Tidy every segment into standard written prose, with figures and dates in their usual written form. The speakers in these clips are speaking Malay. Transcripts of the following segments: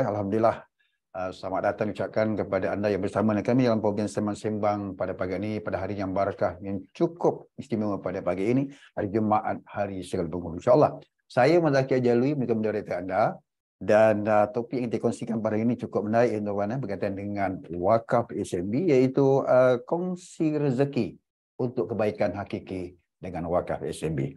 Alhamdulillah. Selamat datang ucapkan kepada anda yang bersama dengan kami dalam program Sembang pada pagi ini, pada hari yang barakah yang cukup istimewa pada pagi ini, hari Jumaat, hari segala penghulu. InsyaAllah. Saya Mazaki Ajalui, menjadi moderator anda, dan topik yang dikongsikan pada ini cukup menarik berkaitan dengan wakaf SMB, iaitu kongsi rezeki untuk kebaikan hakiki dengan wakaf SMB.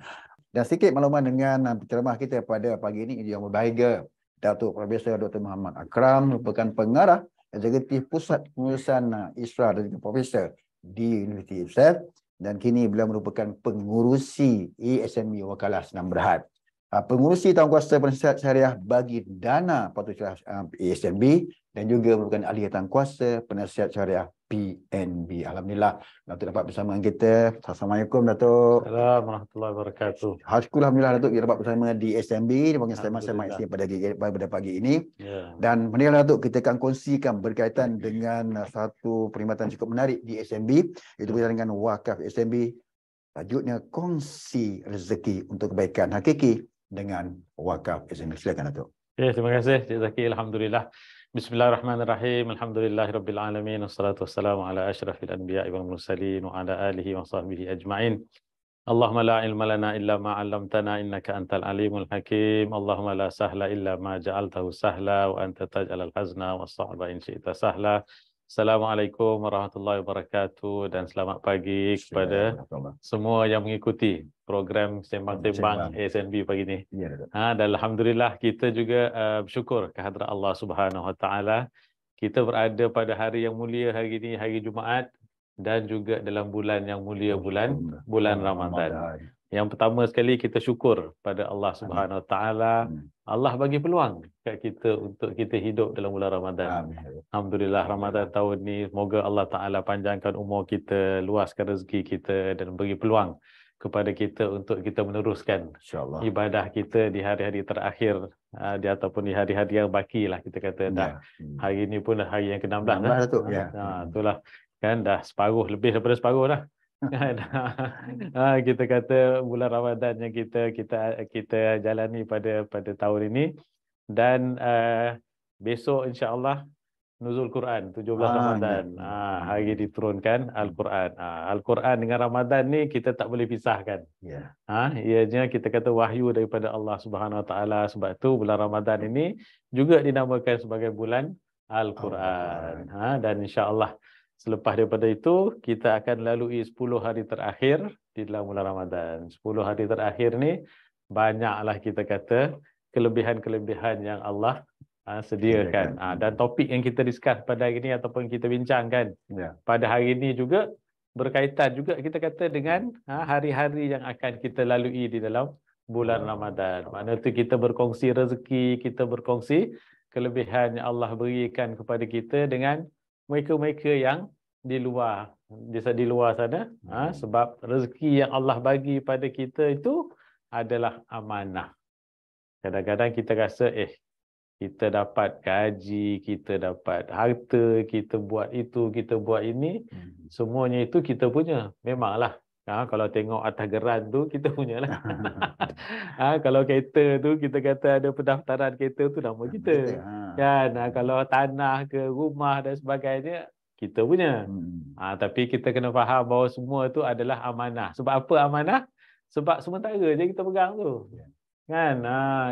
Dan sedikit makluman dengan penceramah kita pada pagi ini yang berbahagia, Datuk Profesor Dr. Muhammad Akram merupakan pengarah eksekutif Pusat Pengurusan Isra dan juga Profesor di Universiti IPSEF, dan kini beliau merupakan pengurusi ESMB Wakalah Senam Berhad. Pengurusi tangguhkuasa penasihat syariah bagi dana patut ESMB dan juga merupakan ahli tangguhkuasa penasihat syariah PNB. Alhamdulillah Datuk dapat bersama dengan kita. Assalamualaikum Datuk. Assalamualaikum warahmatullahi wabarakatuh. Alhamdulillah Datuk kita dapat bersama di SMB di bahagian selamat isteri pada pagi ini. Dan marilah Datuk kita akan kongsikan berkaitan dengan satu perkhidmatan cukup menarik di SMB, iaitu berkaitan dengan wakaf SMB. Tajuknya kongsi rezeki untuk kebaikan hakiki dengan wakaf SMB. Silakan Datuk. Terima kasih Cik Zaki. Alhamdulillah. Bismillahirrahmanirrahim. Alhamdulillahirabbil alamin. Wassalatu wassalamu ala asyrafil anbiya'i wal mursalin wa ala alihi wa sahbihi ajma'in. Allahumma la ilma lana illa ma 'allamtana innaka antal alimul hakim. Allahumma la sahla illa ma ja'altahu sahla wa anta taj'alal hazna was sa'ba in syi'ta sahla. Assalamualaikum warahmatullahi wabarakatuh dan selamat pagi kepada semua yang mengikuti program Sembang-Sembang ASNB pagi ini. Dan alhamdulillah kita juga bersyukur kehadrat Allah Subhanahu Wa Taala. Kita berada pada hari yang mulia hari ini, hari Jumaat, dan juga dalam bulan yang mulia, bulan Ramadan. Yang pertama sekali kita syukur pada Allah Subhanahu Wa Taala. Allah bagi peluang kat kita untuk kita hidup dalam bulan Ramadan. Alhamdulillah Ramadan tahun ni semoga Allah Taala panjangkan umur kita, luaskan rezeki kita dan bagi peluang kepada kita untuk kita meneruskan ibadah kita di hari-hari terakhir ataupun di hari-hari yang baki lah kita kata dah. Hari ni pun dah hari yang ke-16 dah. Itulah kan dah separuh, lebih daripada separuh dah. Kita kata bulan Ramadan yang kita jalani pada tahun ini, dan besok insya-Allah nuzul Quran 17 Ramadan. Hari diturunkan Al-Quran. Al-Quran dengan Ramadan ni kita tak boleh pisahkan. Ianya kita kata wahyu daripada Allah Subhanahu Wa Taala. Sebab tu bulan Ramadan ini juga dinamakan sebagai bulan Al-Quran. Dan insya-Allah selepas daripada itu, kita akan lalui 10 hari terakhir di dalam bulan Ramadan. 10 hari terakhir ni, banyaklah kita kata kelebihan-kelebihan yang Allah sediakan. Dan topik yang kita discuss pada hari ini ataupun kita bincangkan pada hari ini juga berkaitan juga kita kata dengan hari-hari yang akan kita lalui di dalam bulan Ramadan. Maksudnya tu kita berkongsi rezeki, kita berkongsi kelebihan yang Allah berikan kepada kita dengan mereka-mereka yang di luar sana, sebab rezeki yang Allah bagi pada kita itu adalah amanah. Kadang-kadang kita rasa kita dapat gaji, kita dapat harta, kita buat itu, kita buat ini, semuanya itu kita punya. Memanglah. Kalau tengok atas geran tu kita punyalah. Kalau kereta tu kita kata ada pendaftaran kereta tu nama kita. Kan? Kalau tanah ke rumah dan sebagainya kita punya. Tapi kita kena faham bahawa semua tu adalah amanah. Sebab apa amanah? Sebab sementara je kita pegang tu. Kan?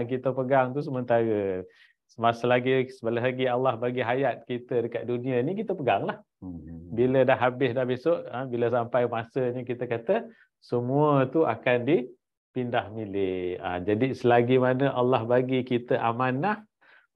Kita pegang tu sementara. Selagi Allah bagi hayat kita dekat dunia ni, kita peganglah. Bila dah habis dah besok, bila sampai masanya kita kata semua tu akan dipindah milik. Jadi selagi mana Allah bagi kita amanah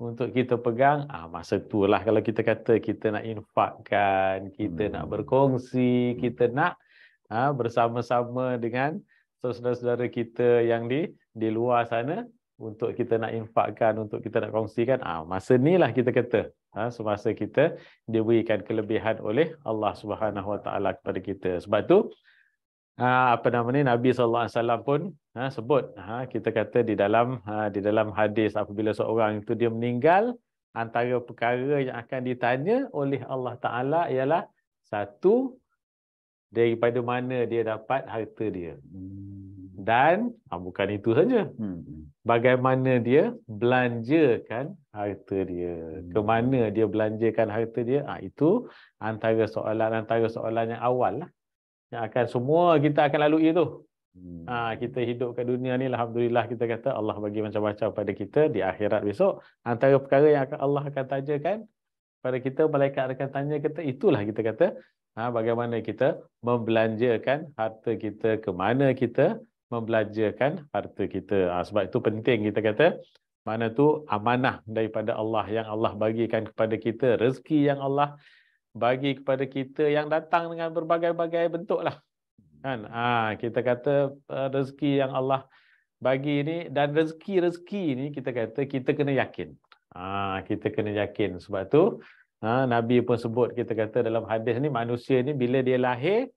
untuk kita pegang, masa itulah kalau kita kata kita nak infakkan, kita nak berkongsi, kita nak bersama-sama dengan saudara-saudara kita yang di luar sana, untuk kita nak infakkan, untuk kita nak kongsikan, masa ni lah kita kata semasa kita diberikan kelebihan oleh Allah Subhanahu Wa Taala kepada kita. Sebab tu Nabi SAW pun sebut, kita kata di dalam hadis, apabila seorang itu dia meninggal, antara perkara yang akan ditanya oleh Allah Taala ialah satu, daripada mana dia dapat harta dia. Dan bukan itu saja. Bagaimana dia belanjakan harta dia. Ke mana dia belanjakan harta dia. Itu antara soalan yang awal lah. Yang akan semua kita akan lalui itu. Kita hidup kat dunia ni, alhamdulillah kita kata Allah bagi macam-macam pada kita. Di akhirat besok, antara perkara yang Allah akan tanyakan pada kita, malaikat akan tanya kita, itulah kita kata bagaimana kita membelanjakan harta kita, ke mana kita membelanjakan harta kita. Sebab itu penting kita kata, mana tu amanah daripada Allah yang Allah bagikan kepada kita, rezeki yang Allah bagi kepada kita yang datang dengan berbagai-bagai bentuk lah. Kan? Kita kata rezeki yang Allah bagi ni, dan rezeki ni kita kata kita kena yakin. Kita kena yakin. Sebab tu Nabi pun sebut, kita kata dalam hadis ni, manusia ni bila dia lahir,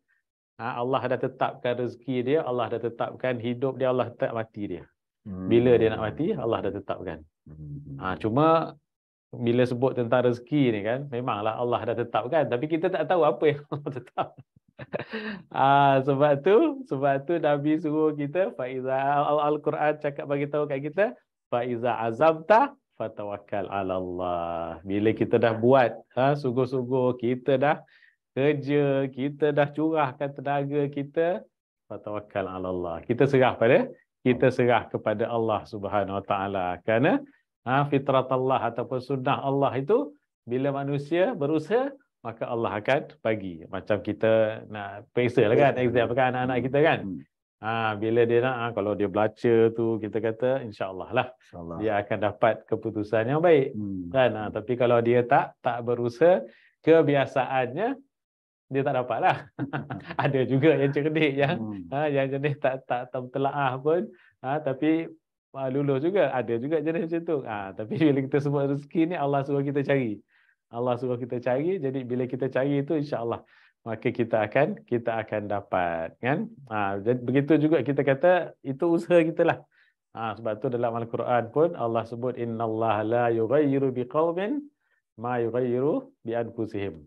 Allah dah tetapkan rezeki dia, Allah dah tetapkan hidup dia, Allah tetap mati dia. Bila dia nak mati, Allah dah tetapkan. Cuma bila sebut tentang rezeki ni kan, memanglah Allah dah tetapkan, tapi kita tak tahu apa yang Allah tetap. Sebab tu Nabi suruh kita, Al-Quran cakap bagi tahu kat kita, faiza azamta fatawakkal 'ala Allah. Bila kita dah buat sungguh-sungguh, kita dah kerja, kita dah curahkan tenaga kita, fatawakkal 'ala Allah. Kita serah kepada Allah Subhanahu Wa Taala. Kerana fitrat Allah ataupun sunnah Allah itu, bila manusia berusaha, maka Allah akan bagi. Macam kita nak periksa lah kan, exam kan anak-anak kita kan. Bila dia nak, kalau dia baca tu, kita kata insya-Allah lah dia akan dapat keputusan yang baik. Kan? Tapi kalau dia tak berusaha, kebiasaannya dia tak dapat lah. Ada juga yang cerdik, yang jenis tak telaah pun, tapi lulus juga. Ada juga jenis macam tu. Tapi bila kita sebut rezeki ni, Allah suruh kita cari. Allah suruh kita cari. Jadi bila kita cari itu, insya-Allah maka kita akan dapat, kan? Begitu juga kita kata itu usaha kita lah. Sebab tu dalam Al-Quran pun Allah sebut, innallaha la yughayyiru biqaumin ma yughayyiru bi anfusihim.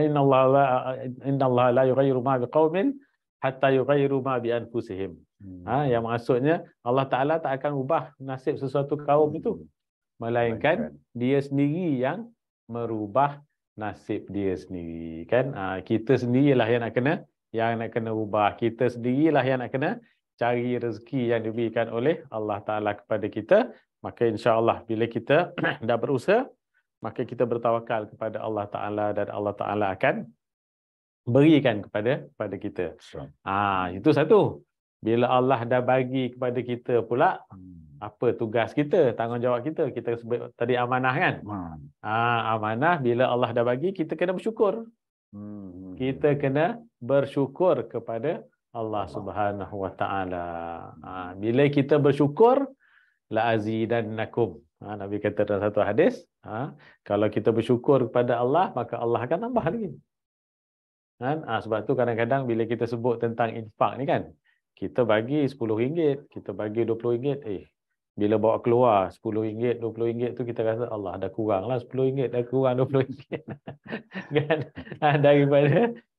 Innallaha la yughayyiru ma biqaumin hatta yughayyiru ma bi anfusihim. Yang maksudnya Allah Taala tak akan ubah nasib sesuatu kaum itu, melainkan dia sendiri yang merubah nasib dia sendiri, kan? Kita sendirilah yang nak kena ubah. Kita sendirilah yang nak kena cari rezeki yang diberikan oleh Allah Taala kepada kita. Maka insya-Allah bila kita dah berusaha, maka kita bertawakal kepada Allah Taala, dan Allah Taala akan berikan kepada kita. Itu satu. Bila Allah dah bagi kepada kita pula, apa tugas kita, tanggungjawab kita? Kita sebut tadi amanah kan? Amanah bila Allah dah bagi, kita kena bersyukur. Kita kena bersyukur kepada Allah Subhanahu Wa Taala. Bila kita bersyukur, la azidannakum. Nabi kata dalam satu hadis, kalau kita bersyukur kepada Allah, maka Allah akan tambah lagi. Sebab tu kadang-kadang bila kita sebut tentang infak ni kan, kita bagi RM10, kita bagi RM20, bila bawa keluar RM10, RM20 tu kita rasa Allah dah kurang lah RM10, dah kurang RM20 kan?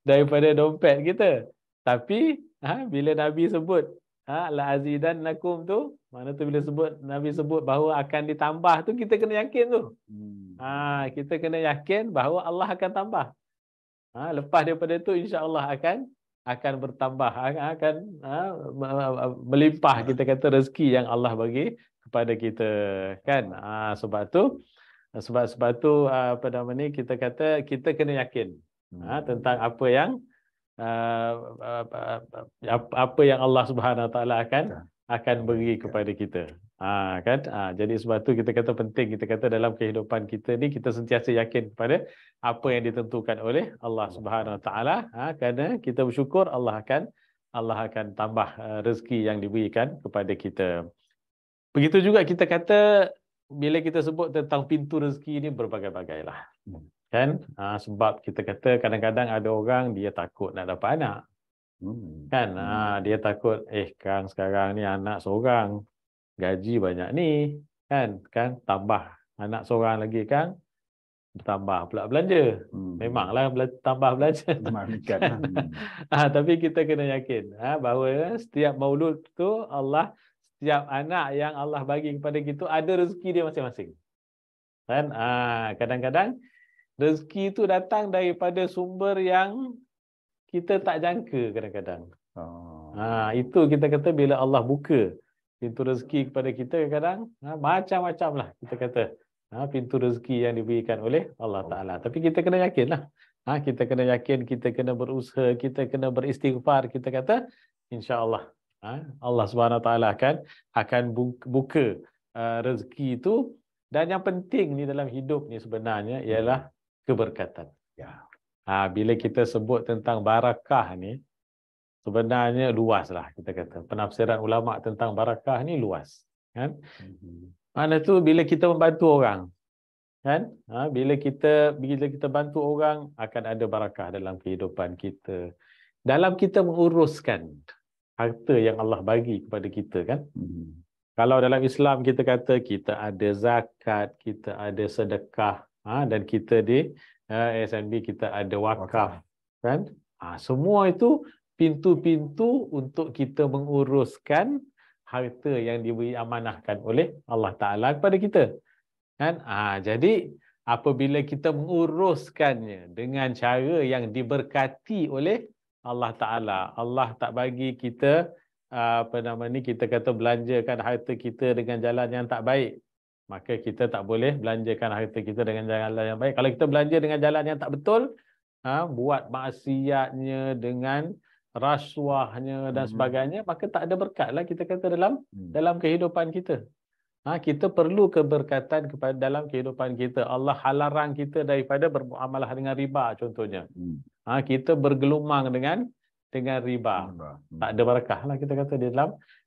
Daripada dompet kita. Tapi bila Nabi sebut la azidannakum tu, mana tu bila Nabi sebut bahawa akan ditambah tu, kita kena yakin tu. Kita kena yakin bahawa Allah akan tambah. Lepas daripada tu insya-Allah akan bertambah, akan melimpah, kita kata rezeki yang Allah bagi kepada kita, kan? Sebab tu apa nama ni, kita kata kita kena yakin tentang apa yang Allah Subhanahu Wa Taala akan beri kepada kita. Kan? Jadi sebab tu kita kata penting, kita kata dalam kehidupan kita ni, kita sentiasa yakin kepada apa yang ditentukan oleh Allah Subhanahu Wa Taala. Kerana kita bersyukur, Allah akan tambah rezeki yang diberikan kepada kita. Begitu juga kita kata, bila kita sebut tentang pintu rezeki ni, berbagai-bagai lah. Kan? Sebab kita kata kadang-kadang ada orang dia takut nak dapat anak. Kan? Dia takut, Kang sekarang ni anak seorang, gaji banyak ni, kan tambah anak seorang lagi, Kang, bertambah pula belanja. Memanglah tambah belanja. Memaafkan. Tapi kita kena yakin bahawa setiap maulud tu Allah, setiap anak yang Allah bagi kepada kita ada rezeki dia masing-masing. Kan? Kadang-kadang rezeki itu datang daripada sumber yang kita tak jangka kadang-kadang. Itu kita kata bila Allah buka pintu rezeki kepada kita kadang macam-macam lah kita kata. Pintu rezeki yang diberikan oleh Allah Ta'ala. Tapi kita kena yakinlah. Kita kena yakin, kita kena berusaha, kita kena beristighfar. Kita kata, insya-Allah Allah Subhanahu Wa Ta'ala akan buka rezeki itu. Dan yang penting ni dalam hidup ni sebenarnya ialah keberkatan. Bila kita sebut tentang barakah ni, sebenarnya luas lah kita kata. Penafsiran ulama tentang barakah ni luas. Kan? Mana tu bila kita membantu orang, kan? Bila kita bantu orang akan ada barakah dalam kehidupan kita. Dalam kita menguruskan harta yang Allah bagi kepada kita, kan? Kalau dalam Islam kita kata kita ada zakat, kita ada sedekah, dan kita di SNB kita ada wakaf, kan? Semua itu pintu-pintu untuk kita menguruskan harta yang diberi amanahkan oleh Allah Ta'ala kepada kita. Kan? Jadi, apabila kita menguruskannya dengan cara yang diberkati oleh Allah Ta'ala, Allah tak bagi kita, kita kata belanjakan harta kita dengan jalan yang tak baik, maka kita tak boleh belanjakan harta kita dengan jalan yang baik. Kalau kita belanja dengan jalan yang tak betul, buat maksiatnya dengan rasuahnya dan sebagainya, maka tak ada berkat lah kita kata dalam kehidupan kita. Kita perlu keberkatan kepada dalam kehidupan kita. Allah halarang kita daripada bermuamalah dengan riba contohnya. Kita bergelumang dengan riba. Tak ada barakah lah kita kata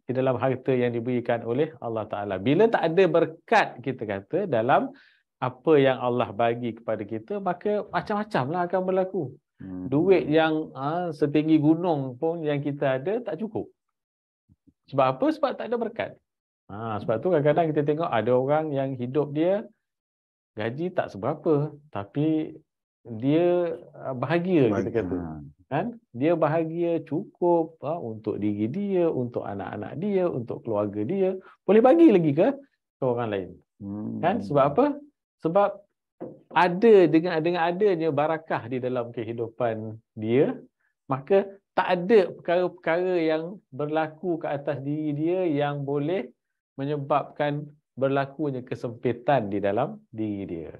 di dalam harta yang diberikan oleh Allah Ta'ala. Bila tak ada berkat kita kata dalam apa yang Allah bagi kepada kita, maka macam-macam lah akan berlaku. Duit yang setinggi gunung pun yang kita ada tak cukup. Sebab apa? Sebab tak ada berkat. Sebab tu kadang-kadang kita tengok ada orang yang hidup dia gaji tak seberapa, tapi dia bahagia kita kata. Kan? Dia bahagia cukup untuk diri dia, untuk anak-anak dia, untuk keluarga dia. Boleh bagi lagi ke orang lain. Kan? Sebab apa? Sebab ada dengan adanya barakah di dalam kehidupan dia, maka tak ada perkara-perkara yang berlaku ke atas diri dia yang boleh menyebabkan berlakunya kesempitan di dalam diri dia.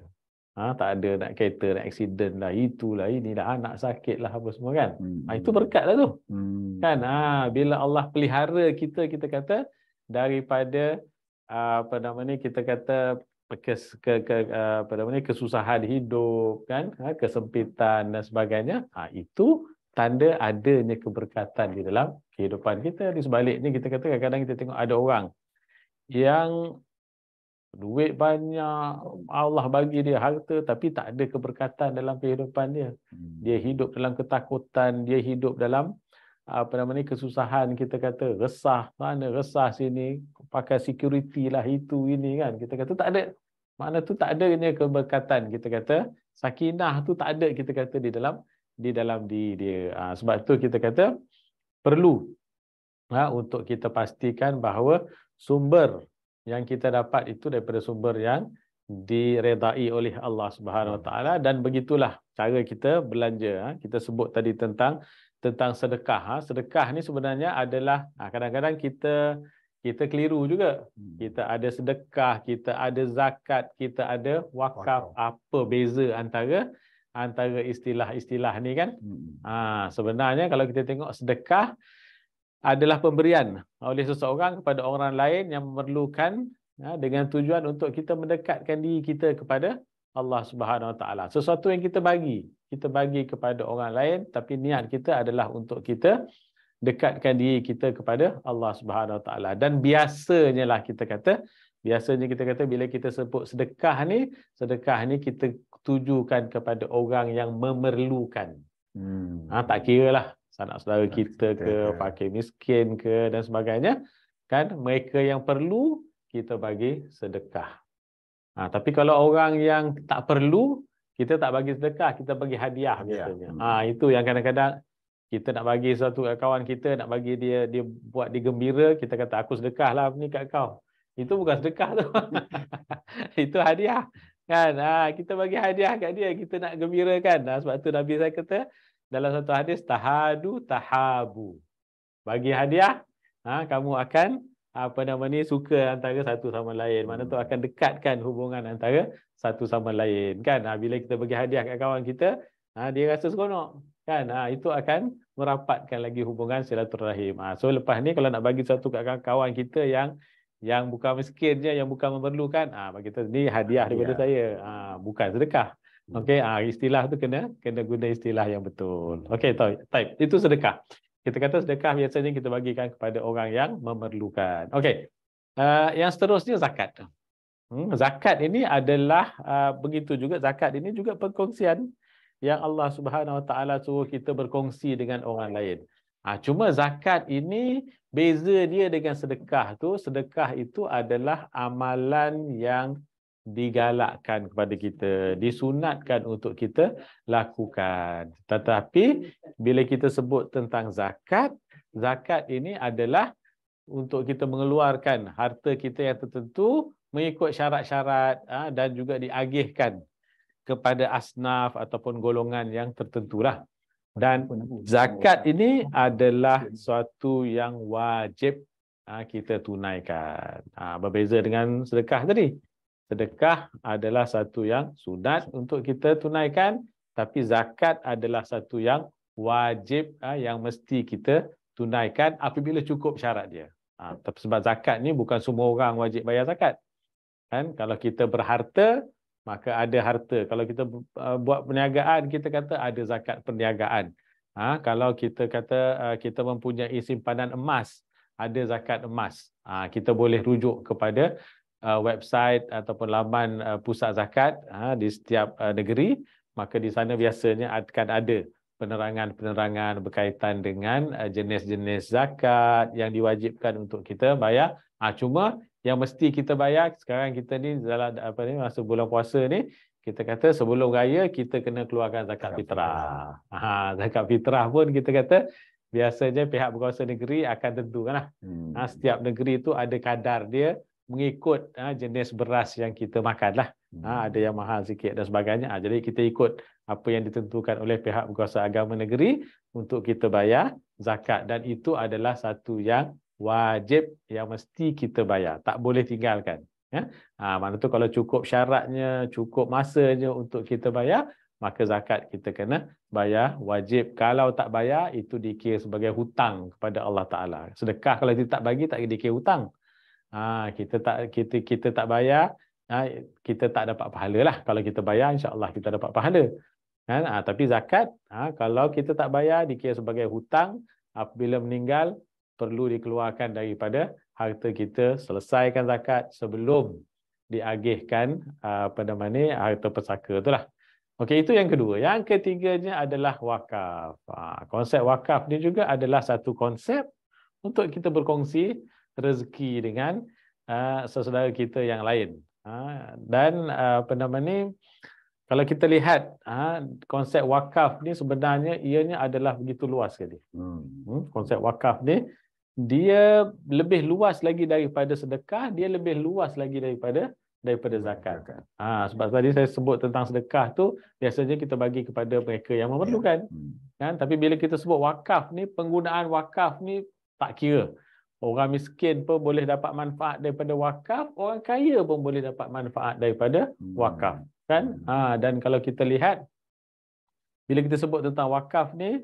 Tak ada nak kereta, nak aksiden lah, itulah, inilah, anak sakit lah, apa semua kan. Itu berkat lah tu. Kan? Bila Allah pelihara kita kata daripada kita kata kesusahan hidup, kan, kesempitan dan sebagainya, itu tanda adanya keberkatan di dalam kehidupan kita. Di sebaliknya kita kata kadang-kadang kita tengok ada orang yang duit banyak, Allah bagi dia harta, tapi tak ada keberkatan dalam kehidupan dia. Dia hidup dalam ketakutan, dia hidup dalam kesusahan, kita kata resah mana, resah sini, pakai security lah, itu ini kan. Kita kata tak ada. Makna tu tak adanya keberkatan, kita kata sakinah tu tak ada, kita kata di dalam diri dia. Sebab tu kita kata perlu untuk kita pastikan bahawa sumber yang kita dapat itu daripada sumber yang diredai oleh Allah Subhanahu Wa Taala, dan begitulah cara kita belanja. Kita sebut tadi tentang sedekah. Sedekah ni sebenarnya adalah kadang-kadang kita keliru juga. Kita ada sedekah, kita ada zakat, kita ada wakaf. Apa beza antara istilah-istilah ni kan? Sebenarnya kalau kita tengok sedekah adalah pemberian oleh seseorang kepada orang lain yang memerlukan, dengan tujuan untuk kita mendekatkan diri kita kepada Allah Subhanahu Wa Taala. Sesuatu yang kita bagi kepada orang lain, tapi niat kita adalah untuk kita dekatkan diri kita kepada Allah Subhanahu Wa Taala. Dan biasanya kita kata bila kita sebut sedekah ni kita tujukan kepada orang yang memerlukan. Tak kira lah sanak saudara kita ke, fakir miskin ke dan sebagainya, kan, mereka yang perlu kita bagi sedekah. Tapi kalau orang yang tak perlu, kita tak bagi sedekah, kita bagi hadiah biasanya. Itu yang kadang-kadang kita nak bagi sesuatu kat kawan kita, nak bagi dia buat dia gembira, kita kata aku sedekah lah ni kat kau. Itu bukan sedekah tu. Itu hadiah. Kan? Kita bagi hadiah kat dia, kita nak gembirakan. Sebab tu Nabi saya kata dalam satu hadis, tahadu tahabu. Bagi hadiah, kamu akan suka antara satu sama lain. Mana tu akan dekatkan hubungan antara satu sama lain. Kan? Bila kita bagi hadiah kat kawan kita, dia rasa seronok. Kan? Itu akan merapatkan lagi hubungan silaturahim. So lepas ni kalau nak bagi satu kat kawan kita yang bukan miskin je, yang bukan memerlukan, bagi kita ni hadiah daripada saya. Bukan sedekah. Okey, istilah tu kena guna istilah yang betul. Okey, taib. Itu sedekah. Kita kata sedekah biasanya kita bagikan kepada orang yang memerlukan. Okey. Yang seterusnya zakat. Zakat ini adalah begitu juga, zakat ini juga perkongsian yang Allah Subhanahu Wa Taala suruh kita berkongsi dengan orang lain. Cuma zakat ini beza dia dengan sedekah tu. Sedekah itu adalah amalan yang digalakkan kepada kita, disunatkan untuk kita lakukan. Tetapi bila kita sebut tentang zakat, zakat ini adalah untuk kita mengeluarkan harta kita yang tertentu mengikut syarat-syarat dan juga diagihkan kepada asnaf ataupun golongan yang tertentulah. Dan zakat ini adalah suatu yang wajib kita tunaikan. Berbeza dengan sedekah tadi. Sedekah adalah satu yang sunat untuk kita tunaikan, tapi zakat adalah satu yang wajib yang mesti kita tunaikan apabila cukup syarat dia. Tapi sebab zakat ni bukan semua orang wajib bayar zakat. Kan? Kalau kita berharta, maka ada harta. Kalau kita buat perniagaan, kita kata ada zakat perniagaan. Kalau kita kata kita mempunyai simpanan emas, ada zakat emas. Kita boleh rujuk kepada website ataupun laman pusat zakat di setiap negeri, maka di sana biasanya akan ada penerangan-penerangan berkaitan dengan jenis-jenis zakat yang diwajibkan untuk kita bayar. Cuma yang mesti kita bayar sekarang kita ni dalam masa bulan puasa ni, kita kata sebelum raya kita kena keluarkan zakat fitrah. Zakat fitrah pun kita kata biasanya pihak berkuasa negeri akan tentukanlah. Setiap negeri itu ada kadar dia mengikut jenis beras yang kita makan lah. Ada yang mahal sikit dan sebagainya. Jadi kita ikut apa yang ditentukan oleh pihak berkuasa agama negeri untuk kita bayar zakat. Dan itu adalah satu yang wajib yang mesti kita bayar. Tak boleh tinggalkan. Mana tu kalau cukup syaratnya, cukup masanya untuk kita bayar, maka zakat kita kena bayar wajib. Kalau tak bayar, itu dikira sebagai hutang kepada Allah Ta'ala. Sedekah kalau kita tak bagi, tak dikira hutang. Kita tak bayar, kita tak dapat pahala lah. Kalau kita bayar, insya-Allah kita dapat pahala. Tapi zakat, kalau kita tak bayar, dikira sebagai hutang. Apabila meninggal, perlu dikeluarkan daripada harta kita. Selesaikan zakat sebelum diagihkan harta pesaka itulah. Okey, itu yang kedua. Yang ketiganya adalah wakaf. Konsep wakaf ni juga adalah satu konsep untuk kita berkongsi rezeki dengan saudara kita yang lain. Dan kalau kita lihat konsep wakaf ni sebenarnya ianya adalah begitu luas sekali. Konsep wakaf ni dia lebih luas lagi daripada sedekah, dia lebih luas lagi daripada zakat. Sebab tadi saya sebut tentang sedekah tu biasanya kita bagi kepada mereka yang memerlukan. Kan? Tapi bila kita sebut wakaf ni, penggunaan wakaf ni tak kira. Orang miskin pun boleh dapat manfaat daripada wakaf, orang kaya pun boleh dapat manfaat daripada wakaf. Kan? Dan kalau kita lihat, bila kita sebut tentang wakaf ni,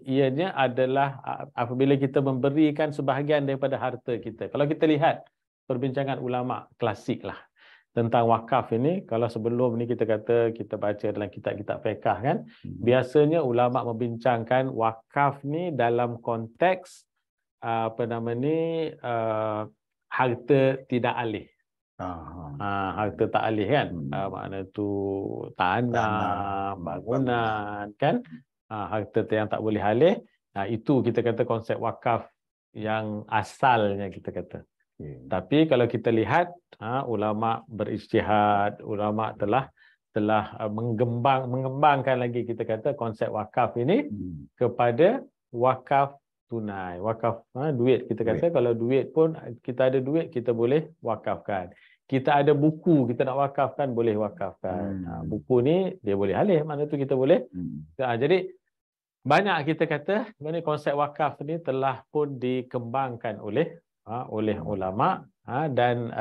ianya adalah apabila kita memberikan sebahagian daripada harta kita. Kalau kita lihat perbincangan ulama klasik lah tentang wakaf ini, kalau sebelum ni kita kata kita baca dalam kitab-kitab fiqh kan, biasanya ulama membincangkan wakaf ni dalam konteks harta tidak alih. Harta tak alih kan, makna tu tanah, bangunan kan, harta yang tak boleh alih. Itu kita kata konsep wakaf yang asalnya kita kata. Tapi kalau kita lihat ulama berijtihad, ulama telah mengembangkan lagi kita kata konsep wakaf ini kepada wakaf tunai, wakaf duit kita kata. Kalau duit pun kita ada duit kita boleh wakafkan. Kita ada buku kita nak wakafkan boleh wakafkan. Buku ni dia boleh alih, mana tu kita boleh. Jadi banyak kita kata konsep wakaf ni telah pun dikembangkan oleh ulama dan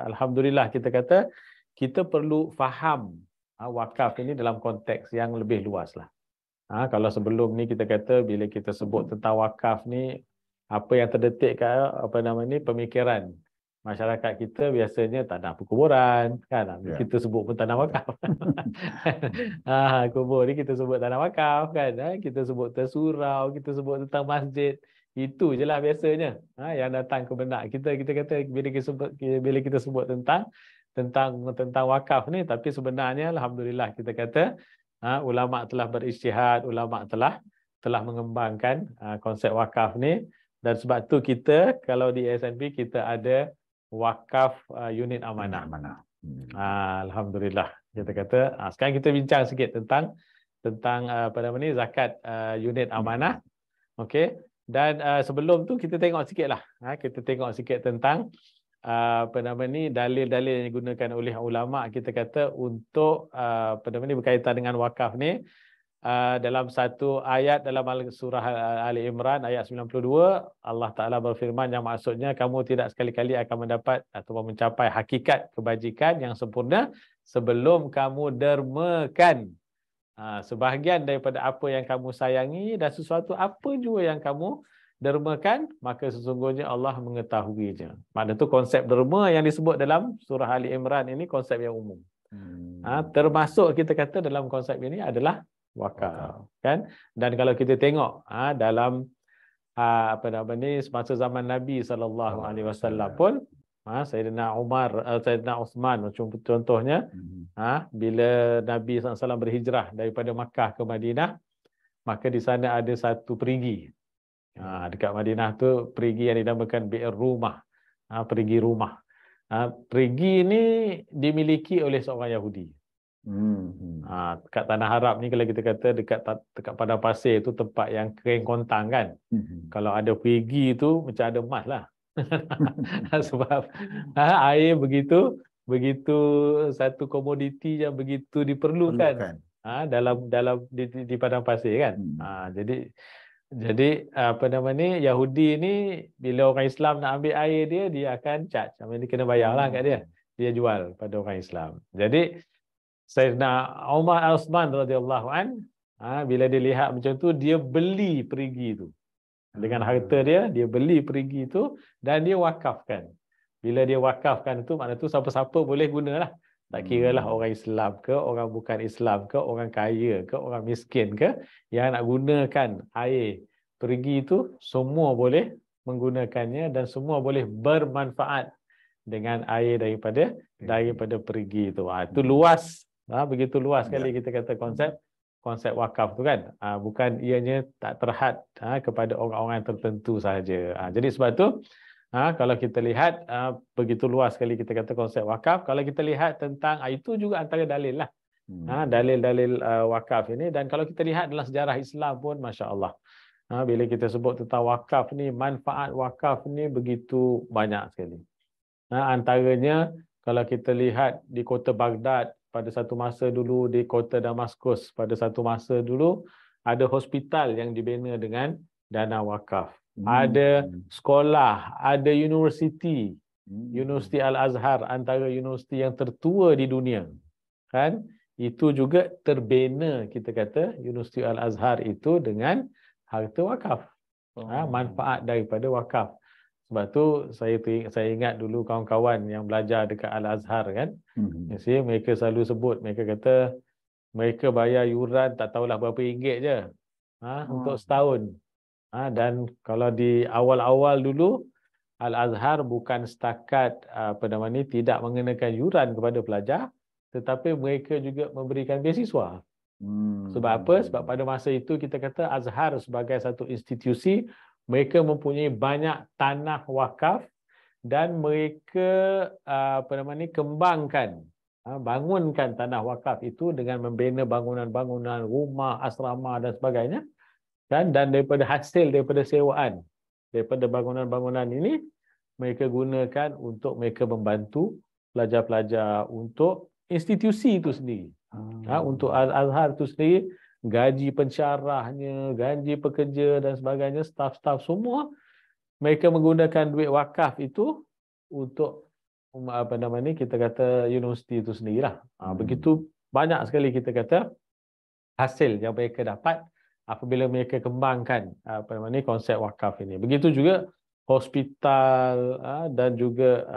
alhamdulillah kita kata kita perlu faham wakaf ini dalam konteks yang lebih luas lah. Kalau sebelum ni kita kata bila kita sebut tentang wakaf ni, apa yang terdetik kat pemikiran masyarakat kita biasanya tanah perkuburan kan, kita sebut pun tanah wakaf. Kubur ni kita sebut tanah wakaf kan, kita sebut surau, kita sebut tentang masjid. Itu je lah biasanya yang datang ke benak kita kata bila kita sebut tentang wakaf ni. Tapi sebenarnya alhamdulillah kita kata ulama telah berijtihad, ulama telah mengembangkan konsep wakaf ni. Dan sebab tu kita kalau di SNB kita ada wakaf unit amanah. Alhamdulillah kita kata. Sekarang kita bincang sikit tentang zakat unit amanah. Okey. Dan sebelum tu kita tengok sikitlah. Kita tengok sikit tentang dalil-dalil yang digunakan oleh ulama kita kata untuk berkaitan dengan wakaf ni. Dalam satu ayat dalam surah Ali Imran ayat 92, Allah Ta'ala berfirman yang maksudnya kamu tidak sekali-kali akan mendapat atau mencapai hakikat kebajikan yang sempurna sebelum kamu dermakan sebahagian daripada apa yang kamu sayangi, dan sesuatu apa juga yang kamu dermakan, maka sesungguhnya Allah mengetahuinya. Maksud tu konsep derma yang disebut dalam surah Ali Imran ini konsep yang umum. Termasuk kita kata dalam konsep ini adalah wakaf, kan? Dan kalau kita tengok dalam semasa zaman Nabi SAW pun Sayyidina Umar, Sayyidina Uthman contohnya, bila Nabi SAW berhijrah daripada Makkah ke Madinah, maka di sana ada satu perigi. Dekat Madinah tu perigi yang dinamakan Bi'r Rumah, perigi rumah. Perigi ini dimiliki oleh seorang Yahudi. Dekat Tanah Arab ni kalau kita kata dekat padang pasir tu tempat yang kering kontang kan. Kalau ada perigi tu macam ada emas lah. Sebab air begitu satu komoditi yang begitu diperlukan di padang pasir kan. Jadi Yahudi ni bila orang Islam nak ambil air dia akan charge. Dia kena bayarlah kat dia. Dia jual pada orang Islam. Jadi Sayyidina Umar Uthman radhiyallahu an, bila dia lihat macam tu, dia beli perigi tu. Dengan harta dia beli perigi tu dan dia wakafkan. Bila dia wakafkan tu, makna tu siapa-siapa boleh gunalah. Tak kira lah orang Islam ke, orang bukan Islam ke, orang kaya ke, orang miskin ke, yang nak gunakan air perigi itu, semua boleh menggunakannya dan semua boleh bermanfaat dengan air daripada perigi itu. Itu luas, begitu luas sekali kita kata konsep wakaf tu kan. Bukan ianya tak terhad kepada orang-orang tertentu sahaja. Jadi sebab tu kalau kita lihat begitu luas sekali kita kata konsep wakaf. Kalau kita lihat tentang itu juga antara dalil lah. Dalil-dalil wakaf ini. Dan kalau kita lihat dalam sejarah Islam pun masya-Allah. Bila kita sebut tentang wakaf ni, manfaat wakaf ni begitu banyak sekali. Antaranya kalau kita lihat di kota Baghdad pada satu masa dulu, di kota Damaskus pada satu masa dulu, ada hospital yang dibina dengan dana wakaf. Ada sekolah, ada universiti. Universiti Al-Azhar, antara universiti yang tertua di dunia. Kan? Itu juga terbina, kita kata, Universiti Al-Azhar itu dengan harta wakaf. Manfaat daripada wakaf. Sebab tu saya ingat dulu kawan-kawan yang belajar dekat Al-Azhar kan. Mereka selalu sebut, mereka kata mereka bayar yuran tak tahulah berapa ringgit je. Untuk setahun. Dan kalau di awal-awal dulu Al-Azhar bukan setakat tidak mengenakan yuran kepada pelajar, tetapi mereka juga memberikan beasiswa. Sebab apa? Sebab pada masa itu kita kata Azhar sebagai satu institusi, mereka mempunyai banyak tanah wakaf dan mereka kembangkan, bangunkan tanah wakaf itu dengan membina bangunan-bangunan, rumah, asrama dan sebagainya, kan, dan daripada hasil daripada sewaan daripada bangunan-bangunan ini mereka gunakan untuk mereka membantu pelajar-pelajar untuk institusi itu sendiri. Untuk Al-Azhar itu sendiri, gaji pensyarahnya, gaji pekerja dan sebagainya, staf-staf semua, mereka menggunakan duit wakaf itu untuk kita kata universiti itu sendirilah. Begitu banyak sekali kita kata hasil yang mereka dapat apabila mereka kembangkan konsep wakaf ini. Begitu juga hospital dan juga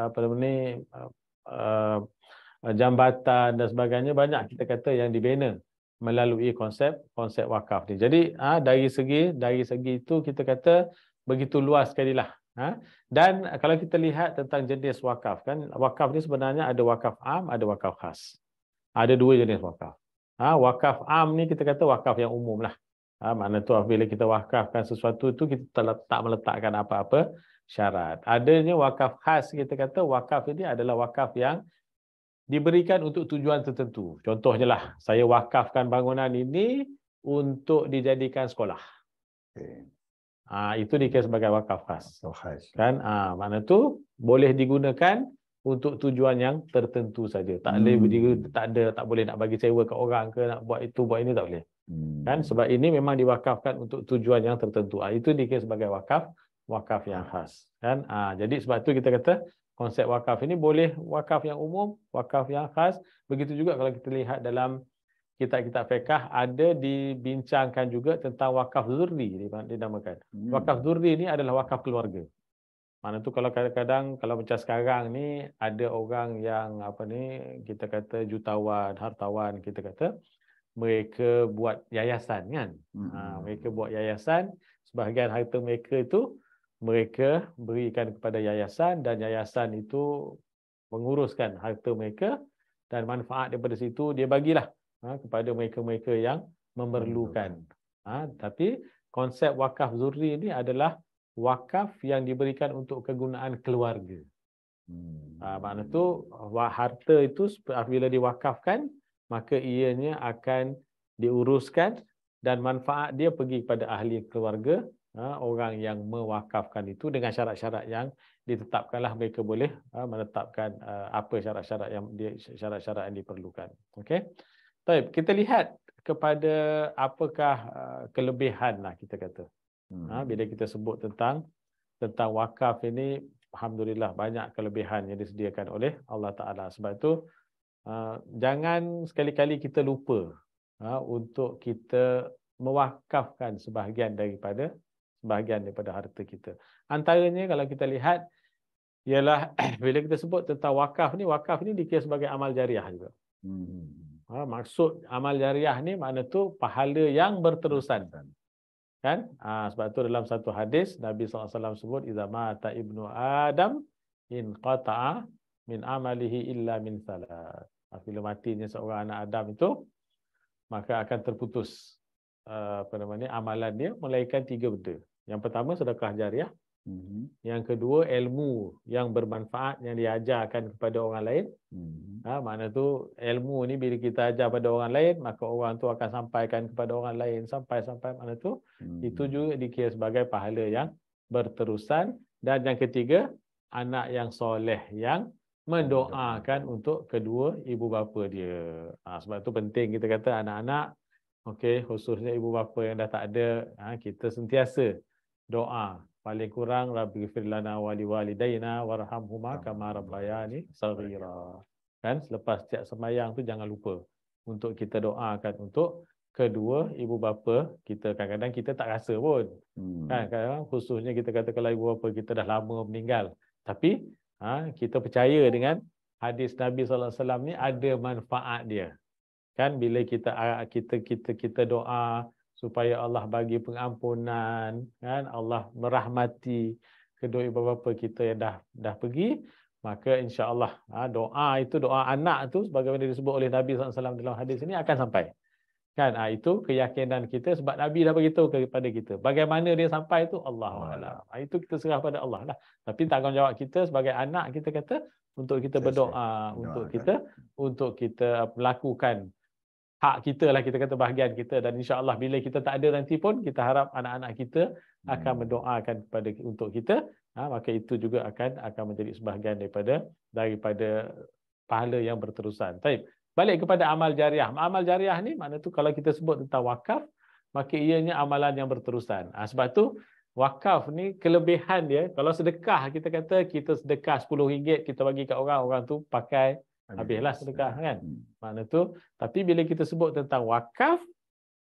jambatan dan sebagainya, banyak kita kata yang dibina melalui konsep wakaf ni. Jadi dari segi itu kita kata begitu luas sekali lah. Dan kalau kita lihat tentang jenis wakaf, kan wakaf ni sebenarnya ada wakaf am, ada wakaf khas. Ada dua jenis wakaf. Wakaf am ni kita kata wakaf yang umum lah. Makna tu apabila kita wakafkan sesuatu tu kita tak meletakkan apa-apa syarat. Adanya wakaf khas, kita kata wakaf ini adalah wakaf yang diberikan untuk tujuan tertentu. Contohnya lah, saya wakafkan bangunan ini untuk dijadikan sekolah. Itu dikira sebagai wakaf khas. Kan? Makna tu boleh digunakan untuk tujuan yang tertentu saja. Tak boleh nak bagi sewa ke orang ke, nak buat itu buat ini, tak boleh. Kan? Sebab ini memang diwakafkan untuk tujuan yang tertentu. Itu dikira sebagai wakaf yang khas. Kan? Jadi sebab tu kita kata konsep wakaf ini boleh wakaf yang umum, wakaf yang khas. Begitu juga kalau kita lihat dalam kitab-kitab fiqh, ada dibincangkan juga tentang wakaf zurri, dinamakan. Wakaf zurri ni adalah wakaf keluarga. Mana tu kalau kadang-kadang kalau macam sekarang ni ada orang yang kita kata jutawan, hartawan, kita kata mereka buat yayasan, kan. Mereka buat yayasan, sebahagian harta mereka itu mereka berikan kepada yayasan, dan yayasan itu menguruskan harta mereka, dan manfaat daripada situ dia bagilah kepada mereka-mereka yang memerlukan. Tapi konsep wakaf zurri ini adalah wakaf yang diberikan untuk kegunaan keluarga. Makna tu harta itu apabila diwakafkan, maka ianya akan diuruskan dan manfaat dia pergi kepada ahli keluarga, orang yang mewakafkan itu, dengan syarat-syarat yang ditetapkanlah. Mereka boleh menetapkan apa syarat-syarat yang diperlukan. Okey. Baik, kita lihat kepada apakah kelebihan lah kita kata. Bila kita sebut tentang wakaf ini, alhamdulillah banyak kelebihan yang disediakan oleh Allah Taala. Sebab itu jangan sekali-kali kita lupa untuk kita mewakafkan sebahagian daripada harta kita. Antaranya kalau kita lihat ialah bila kita sebut tentang wakaf ni dikira sebagai amal jariah juga. Maksud amal jariah ni makna tu pahala yang berterusan. Kan? Sebab tu dalam satu hadis Nabi SAW sebut, "Idza mata ibnu Adam in qata'a min amalihi illa min salat." Apabila matinya seorang anak Adam itu, maka akan terputus amalan dia, melainkan 3 benda. Yang pertama sedekah jariah. Yang kedua ilmu yang bermanfaat yang diajarkan kepada orang lain. Makna tu ilmu ni bila kita ajar pada orang lain, maka orang tu akan sampaikan kepada orang lain sampai makna tu itu juga dikira sebagai pahala yang berterusan. Dan yang ketiga, anak yang soleh yang mendoakan untuk kedua ibu bapa dia. Sebab tu penting kita kata anak-anak, khususnya ibu bapa yang dah tak ada, kita sentiasa doa. Paling kurang Rabbi ghfir lana wa liwalidayna warhamhuma kama rabbayani shaghira. Kan, selepas setiap sembahyang tu jangan lupa untuk kita doakan untuk kedua ibu bapa kita. Kadang-kadang kita tak rasa pun. Kan, kadang khususnya kita kata kalau ibu bapa kita dah lama meninggal, tapi kita percaya dengan hadis Nabi SAW ni ada manfaat dia. Kan, bila kita doa supaya Allah bagi pengampunan, kan, Allah merahmati kedua ibu bapa kita yang dah pergi, maka insya-Allah doa itu, doa anak tu sebagaimana disebut oleh Nabi SAW dalam hadis ini akan sampai. Kan? Itu keyakinan kita sebab Nabi dah beritahu kepada kita. Bagaimana dia sampai itu Allahu a'lam. Itu kita serah pada Allah lah. Tapi tanggungjawab kita sebagai anak kita kata untuk kita berdoa, untuk kita melakukan hak kita lah, kita kata bahagian kita, dan insya-Allah bila kita tak ada nanti pun kita harap anak-anak kita akan mendoakan untuk kita, maka itu juga akan menjadi sebahagian daripada pahala yang berterusan. Baik. Balik kepada amal jariah. Amal jariah ni mana tu kalau kita sebut tentang wakaf, maka ianya amalan yang berterusan. Sebab tu wakaf ni kelebihan dia, kalau sedekah kita kata kita sedekah RM10 kita bagi kat orang, orang tu pakai habislah sedekah kan. Mana tu, tapi bila kita sebut tentang wakaf,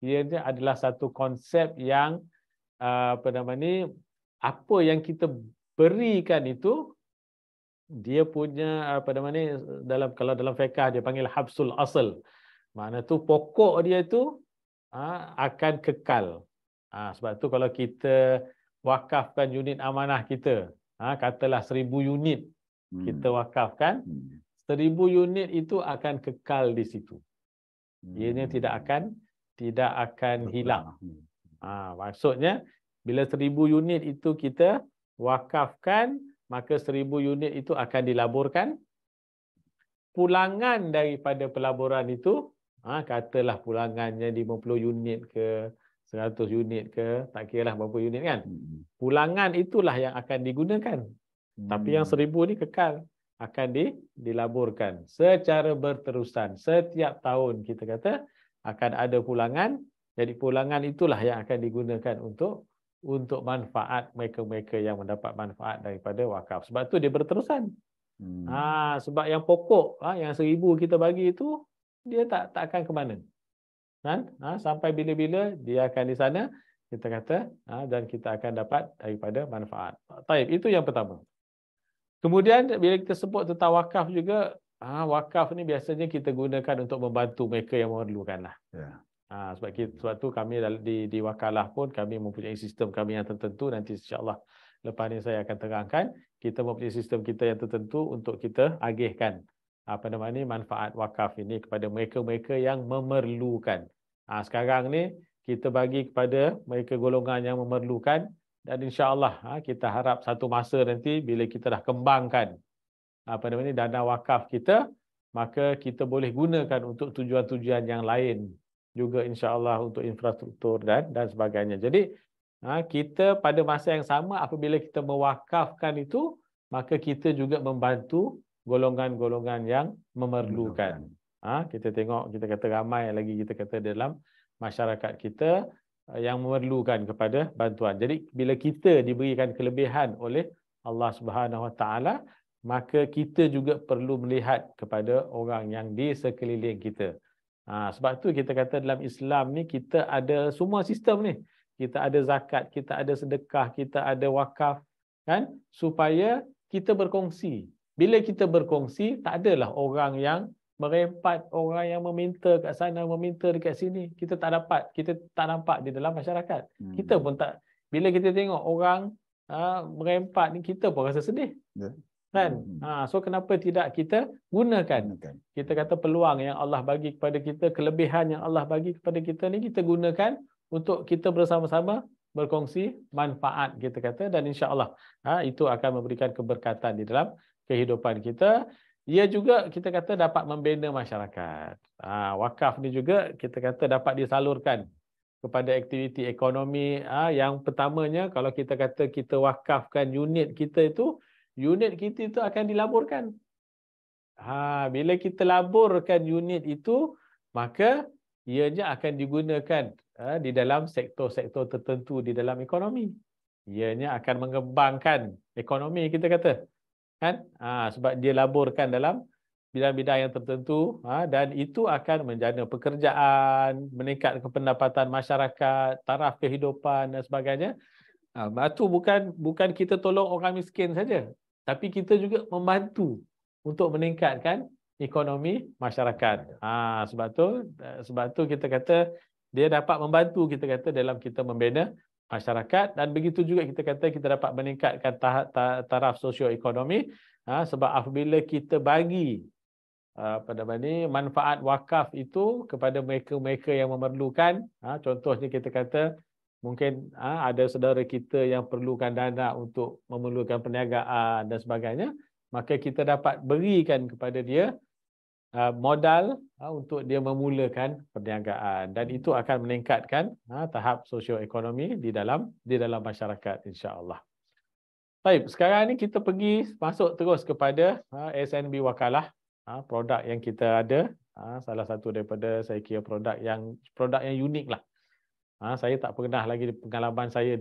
ianya adalah satu konsep yang apa yang kita berikan itu dia punya kalau dalam fiqh dia panggil habsul asal. Mana tu pokok dia itu akan kekal. Sebab tu kalau kita wakafkan unit amanah kita, katalah 1000 unit kita wakafkan, 1000 unit itu akan kekal di situ. Ianya tidak akan hilang. Maksudnya bila 1000 unit itu kita wakafkan, maka 1000 unit itu akan dilaburkan. Pulangan daripada pelaburan itu, katalah pulangannya 50 unit ke 100 unit ke, tak kira lah berapa unit kan. Pulangan itulah yang akan digunakan. Tapi yang 1000 ni kekal, akan dilaburkan secara berterusan. Setiap tahun kita kata akan ada pulangan. Jadi pulangan itulah yang akan digunakan untuk manfaat mereka-mereka yang mendapat manfaat daripada wakaf. Sebab tu dia berterusan. Sebab yang pokok, yang 1000 kita bagi itu, dia tak akan ke mana. Kan? Sampai bila-bila dia akan di sana, kita kata, dan kita akan dapat daripada manfaat. Taib, itu yang pertama. Kemudian bila kita sebut tentang wakaf juga, wakaf ni biasanya kita gunakan untuk membantu mereka yang memerlukan lah. Sebab tu kami di wakalah pun kami mempunyai sistem kami yang tertentu. Nanti insya-Allah lepas ni saya akan terangkan. Kita mempunyai sistem kita yang tertentu untuk kita agihkan manfaat wakaf ini kepada mereka-mereka yang memerlukan. Sekarang ni kita bagi kepada mereka golongan yang memerlukan, dan insya-Allah kita harap satu masa nanti bila kita dah kembangkan dana wakaf kita, maka kita boleh gunakan untuk tujuan-tujuan yang lain juga, insya-Allah untuk infrastruktur dan sebagainya. Jadi kita pada masa yang sama apabila kita mewakafkan itu, maka kita juga membantu golongan-golongan yang memerlukan. Kita tengok, kita kata ramai lagi kita kata dalam masyarakat kita yang memerlukan kepada bantuan. Jadi bila kita diberikan kelebihan oleh Allah Subhanahu Wa Taala, maka kita juga perlu melihat kepada orang yang di sekeliling kita. Sebab tu kita kata dalam Islam ni kita ada semua sistem ni. Kita ada zakat, kita ada sedekah, kita ada wakaf, kan? Supaya kita berkongsi. Bila kita berkongsi, tak adalah orang yang merempat, orang yang meminta kat sana, meminta dekat sini. Kita tak nampak di dalam masyarakat. Kita pun tak, bila kita tengok orang merempat ni, kita pun rasa sedih. Kan? So kenapa tidak kita gunakan? Kita kata peluang yang Allah bagi kepada kita, kelebihan yang Allah bagi kepada kita ni, kita gunakan untuk kita bersama-sama berkongsi manfaat, kita kata, dan insya-Allah itu akan memberikan keberkatan di dalam kehidupan kita. Ia juga kita kata dapat membina masyarakat. Wakaf ni juga kita kata dapat disalurkan kepada aktiviti ekonomi. Yang pertamanya, kalau kita kata kita wakafkan unit kita itu, unit kita itu akan dilaburkan. Bila kita laburkan unit itu, maka ianya akan digunakan di dalam sektor-sektor tertentu di dalam ekonomi. Ianya akan mengembangkan ekonomi, kita kata. Kan? Sebab dia laburkan dalam bidang-bidang yang tertentu, dan itu akan menjana pekerjaan, meningkatkan pendapatan masyarakat, taraf kehidupan dan sebagainya. Itu bukan kita tolong orang miskin saja, tapi kita juga membantu untuk meningkatkan ekonomi masyarakat. Sebab tu kita kata dia dapat membantu, kita kata, dalam kita membina masyarakat, dan begitu juga kita kata kita dapat meningkatkan taraf sosioekonomi, sebab apabila kita bagi manfaat wakaf itu kepada mereka-mereka yang memerlukan. Contohnya kita kata mungkin ada saudara kita yang perlukan dana untuk memerlukan perniagaan dan sebagainya, maka kita dapat berikan kepada dia modal untuk dia memulakan perniagaan, dan itu akan meningkatkan tahap sosioekonomi di dalam masyarakat, insya-Allah. Baik, sekarang ni kita masuk terus kepada SNB Wakalah, produk yang kita ada. Salah satu daripada saya kira produk yang unik lah. Saya tak pernah lagi pengalaman saya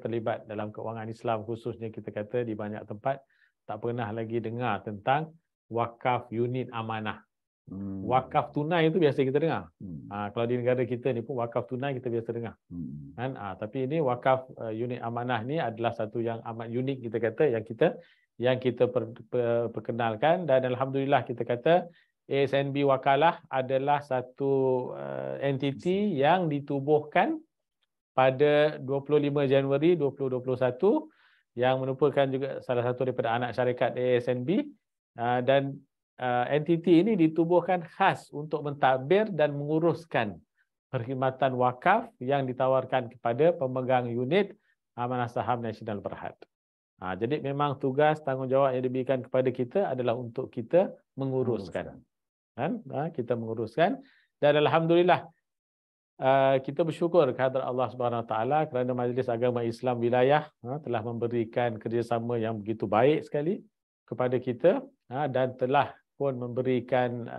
terlibat dalam keuangan Islam, khususnya kita kata di banyak tempat tak pernah lagi dengar tentang wakaf unit amanah. Wakaf tunai itu biasa kita dengar. Kalau di negara kita ni pun wakaf tunai kita biasa dengar. Kan? Tapi ini wakaf unit amanah ni adalah satu yang amat unik kita kata, yang kita perkenalkan, dan alhamdulillah kita kata ASNB Wakalah adalah satu entiti yang ditubuhkan pada 25 Januari 2021 yang merupakan juga salah satu daripada anak syarikat ASNB, dan entiti ini ditubuhkan khas untuk mentadbir dan menguruskan perkhidmatan wakaf yang ditawarkan kepada pemegang unit amanah saham Nasional Berhad. Jadi memang tugas tanggungjawab yang diberikan kepada kita adalah untuk kita menguruskan. Kita menguruskan, dan alhamdulillah kita bersyukur kehadrat Allah Subhanahu Wa Taala kerana Majlis Agama Islam Wilayah telah memberikan kerjasama yang begitu baik sekali kepada kita, dan telah pun memberikan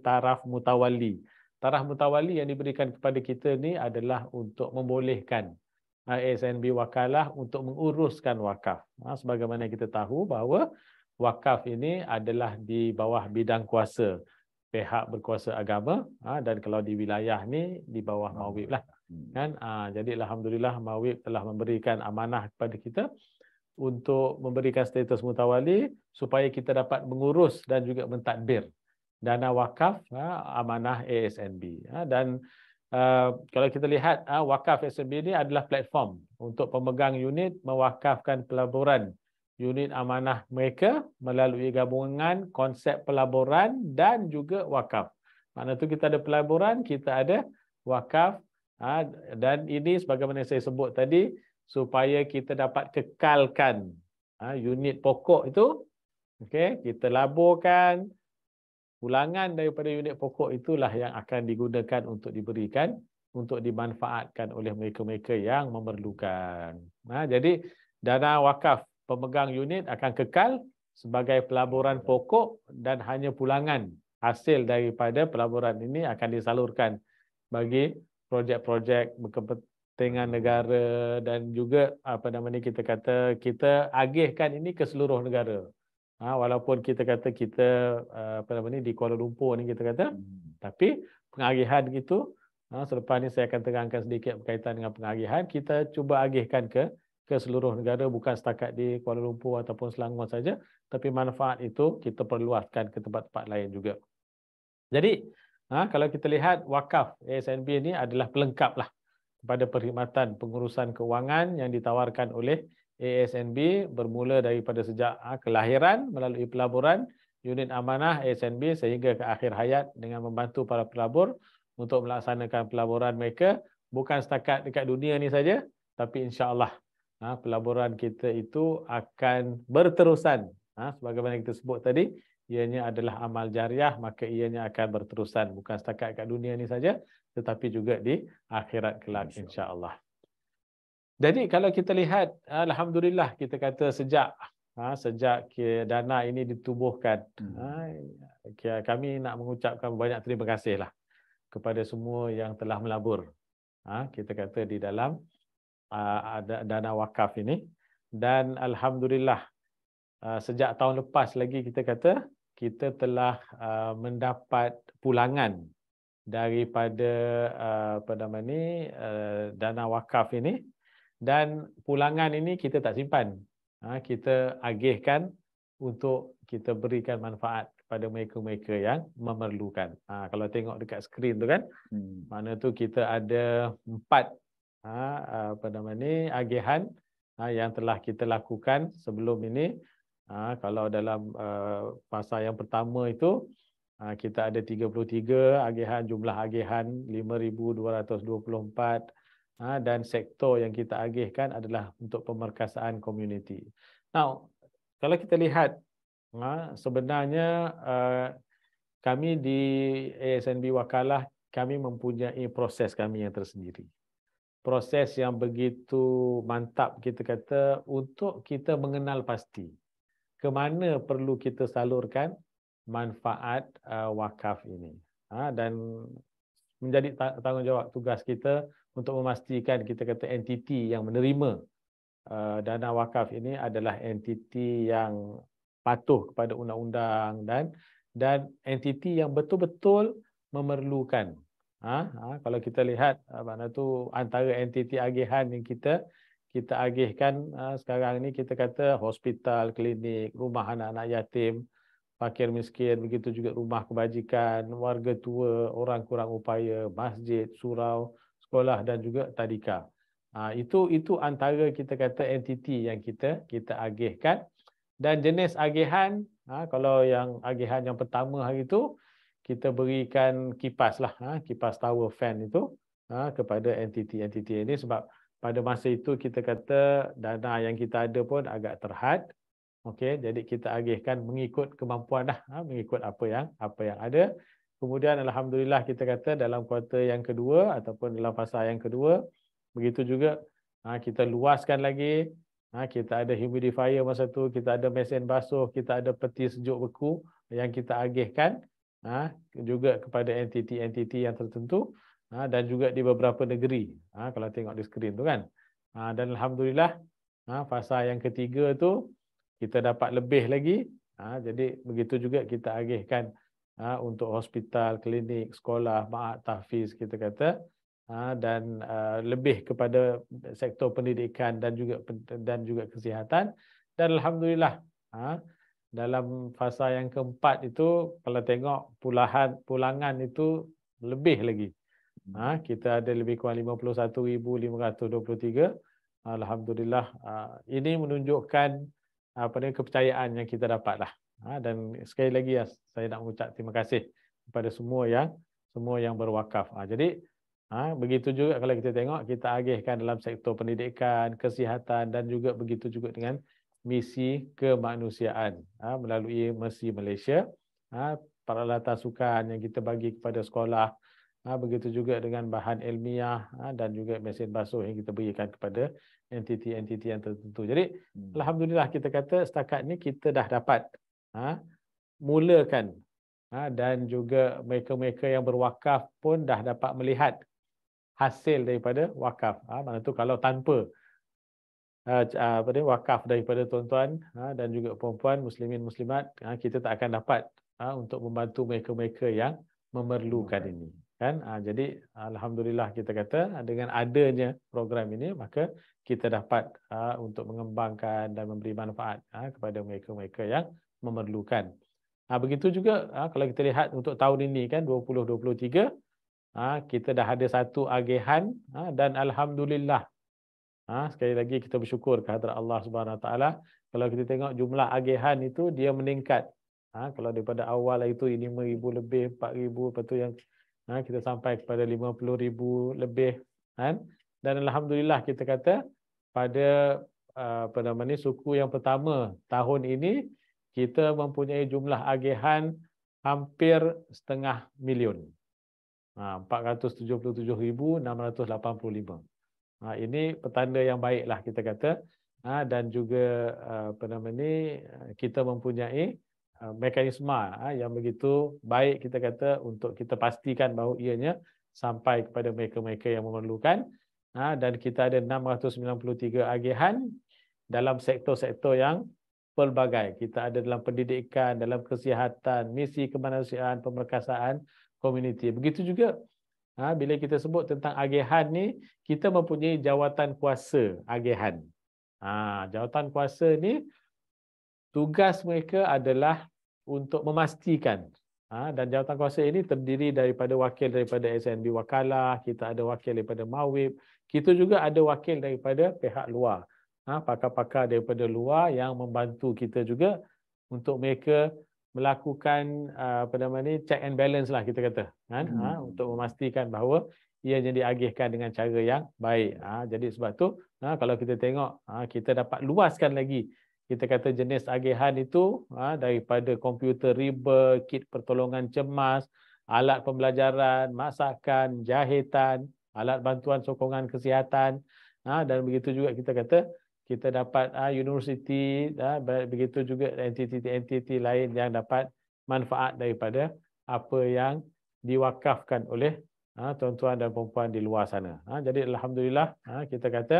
taraf mutawali. Taraf mutawali yang diberikan kepada kita ni adalah untuk membolehkan ASNB Wakalah untuk menguruskan wakaf. Sebagaimana kita tahu bahawa wakaf ini adalah di bawah bidang kuasa pihak berkuasa agama, dan kalau di wilayah ni di bawah Mawib lah. Kan? Jadi alhamdulillah Mawib telah memberikan amanah kepada kita untuk memberikan status mutawali supaya kita dapat mengurus dan juga mentadbir dana wakaf amanah ASNB. Dan kalau kita lihat wakaf ASNB ini adalah platform untuk pemegang unit mewakafkan pelaburan unit amanah mereka melalui gabungan konsep pelaburan dan juga wakaf. Maknanya tu kita ada pelaburan, kita ada wakaf, dan ini sebagaimana saya sebut tadi, supaya kita dapat kekalkan unit pokok itu, okey, kita laburkan pulangan daripada unit pokok itulah yang akan digunakan untuk diberikan, untuk dimanfaatkan oleh mereka-mereka yang memerlukan. Jadi dana wakaf pemegang unit akan kekal sebagai pelaburan pokok, dan hanya pulangan hasil daripada pelaburan ini akan disalurkan bagi projek-projek berkepentingan negara, dan juga kita kata kita agihkan ini ke seluruh negara. Walaupun kita kata kita di Kuala Lumpur ni kita kata, tapi pengagihan itu selepas ni saya akan terangkan sedikit berkaitan dengan pengagihan, kita cuba agihkan ke seluruh negara, bukan setakat di Kuala Lumpur ataupun Selangor saja, tapi manfaat itu kita perluaskan ke tempat-tempat lain juga. Jadi kalau kita lihat wakaf ASNB ini adalah pelengkap lah kepada perkhidmatan pengurusan keuangan yang ditawarkan oleh ASNB, bermula daripada sejak kelahiran melalui pelaburan unit amanah ASNB sehingga ke akhir hayat, dengan membantu para pelabur untuk melaksanakan pelaburan mereka bukan setakat dekat dunia ni saja, tapi insya-Allah pelaburan kita itu akan berterusan. Sebagaimana kita sebut tadi, ianya adalah amal jariah, maka ianya akan berterusan bukan setakat kat dunia ni saja, tetapi juga di akhirat kelak, insya-Allah. Jadi kalau kita lihat, alhamdulillah kita kata sejak dana ini ditubuhkan, kami nak mengucapkan banyak terima kasih lah kepada semua yang telah melabur. Kita kata di dalam dana wakaf ini, dan alhamdulillah sejak tahun lepas lagi kita kata kita telah mendapat pulangan daripada dana wakaf ini, dan pulangan ini kita tak simpan, kita agihkan untuk kita berikan manfaat kepada mereka-mereka yang memerlukan. Kalau tengok dekat skrin tu kan, mana tu kita ada 4 agihan yang telah kita lakukan sebelum ini, Kalau dalam fasa yang pertama itu kita ada 33 agihan, jumlah agihan 5,224 dan sektor yang kita agihkan adalah untuk pemerkasaan komuniti. Now, kalau kita lihat sebenarnya kami di ASNB Wakalah, kami mempunyai proses kami yang tersendiri. Proses yang begitu mantap kita kata untuk kita mengenal pasti ke mana perlu kita salurkan manfaat wakaf ini. Dan menjadi tanggungjawab tugas kita untuk memastikan kita kata entiti yang menerima dana wakaf ini adalah entiti yang patuh kepada undang-undang dan entiti yang betul-betul memerlukan. Kalau kita lihat mana tu antara entiti agihan yang kita agihkan sekarang ni, kita kata hospital, klinik, rumah anak-anak yatim, fakir miskin, begitu juga rumah kebajikan, warga tua, orang kurang upaya, masjid, surau, sekolah dan juga tadika. Itu antara kita kata entiti yang kita agihkan. Dan jenis agihan, kalau yang agihan yang pertama hari itu, kita berikan kipas lah, kipas tower fan itu kepada entiti-entiti ini, sebab pada masa itu kita kata dana yang kita ada pun agak terhad. Okey, jadi kita agihkan mengikut kemampuan dah, mengikut apa yang ada. Kemudian alhamdulillah kita kata dalam kuartal yang kedua ataupun dalam fasa yang kedua, begitu juga kita luaskan lagi. Kita ada humidifier masa tu, kita ada mesin basuh, kita ada peti sejuk beku yang kita agihkan juga kepada entiti-entiti yang tertentu dan juga di beberapa negeri. Kalau tengok di skrin tu kan. Dan alhamdulillah fasa yang ketiga tu kita dapat lebih lagi. Jadi begitu juga kita agihkan untuk hospital, klinik, sekolah, ma'had, tahfiz kita kata, dan lebih kepada sektor pendidikan dan juga kesihatan. Dan alhamdulillah dalam fasa yang keempat itu kalau tengok pulangan itu lebih lagi. Kita ada lebih kurang 51,523. Alhamdulillah, ini menunjukkan kepercayaan yang kita dapat lah. Dan sekali lagi saya nak mengucap terima kasih kepada semua yang berwakaf. Jadi begitu juga kalau kita tengok, kita agihkan dalam sektor pendidikan, kesihatan dan juga begitu juga dengan misi kemanusiaan melalui Mercy Malaysia, peralatan sukan yang kita bagi kepada sekolah, begitu juga dengan bahan ilmiah dan juga mesin basuh yang kita berikan kepada entiti-entiti yang tertentu. Jadi alhamdulillah kita kata setakat ni kita dah dapat mulakan dan juga mereka-mereka yang berwakaf pun dah dapat melihat hasil daripada wakaf. Mana tu kalau tanpa wakaf daripada tuan-tuan dan juga perempuan, muslimin muslimat, kita tak akan dapat untuk membantu mereka-mereka yang memerlukan ini. Kan? Jadi alhamdulillah kita kata dengan adanya program ini, maka kita dapat untuk mengembangkan dan memberi manfaat kepada mereka-mereka yang memerlukan. Begitu juga kalau kita lihat untuk tahun ini kan 2023, kita dah ada satu agihan dan alhamdulillah, sekali lagi kita bersyukur kehadrat Allah Subhanahu Wa Taala. Kalau kita tengok jumlah agihan itu dia meningkat. Kalau daripada awal itu 5,000 lebih, 4,000, lepas tu yang kita sampai kepada 50,000 lebih, kan? Dan alhamdulillah kita kata pada suku yang pertama tahun ini kita mempunyai jumlah agihan hampir 500,000. 477,685. Ini petanda yang baiklah kita kata, dan juga kita mempunyai mekanisme yang begitu baik kita kata untuk kita pastikan bahawa ianya sampai kepada mereka-mereka yang memerlukan. Dan kita ada 693 agihan dalam sektor-sektor yang pelbagai. Kita ada dalam pendidikan, dalam kesihatan, misi kemanusiaan, pemerkasaan komuniti. Begitu juga bila kita sebut tentang agihan ni, kita mempunyai jawatan kuasa agihan. Jawatan kuasa ni tugas mereka adalah untuk memastikan, dan jawatan kuasa ini terdiri daripada wakil daripada ASNB Wakalah, kita ada wakil daripada Mawib, kita juga ada wakil daripada pihak luar. pakar-pakar daripada luar yang membantu kita juga untuk mereka melakukan check and balance lah kita kata, kan? Untuk memastikan bahawa ianya diagihkan dengan cara yang baik. Jadi sebab tu kalau kita tengok kita dapat luaskan lagi kita kata jenis agihan itu daripada komputer riba, kit pertolongan cemas, alat pembelajaran, masakan, jahitan, alat bantuan sokongan kesihatan, dan begitu juga kita kata kita dapat universiti, begitu juga entiti-entiti lain yang dapat manfaat daripada apa yang diwakafkan oleh tuan-tuan dan puan-puan di luar sana. Jadi alhamdulillah kita kata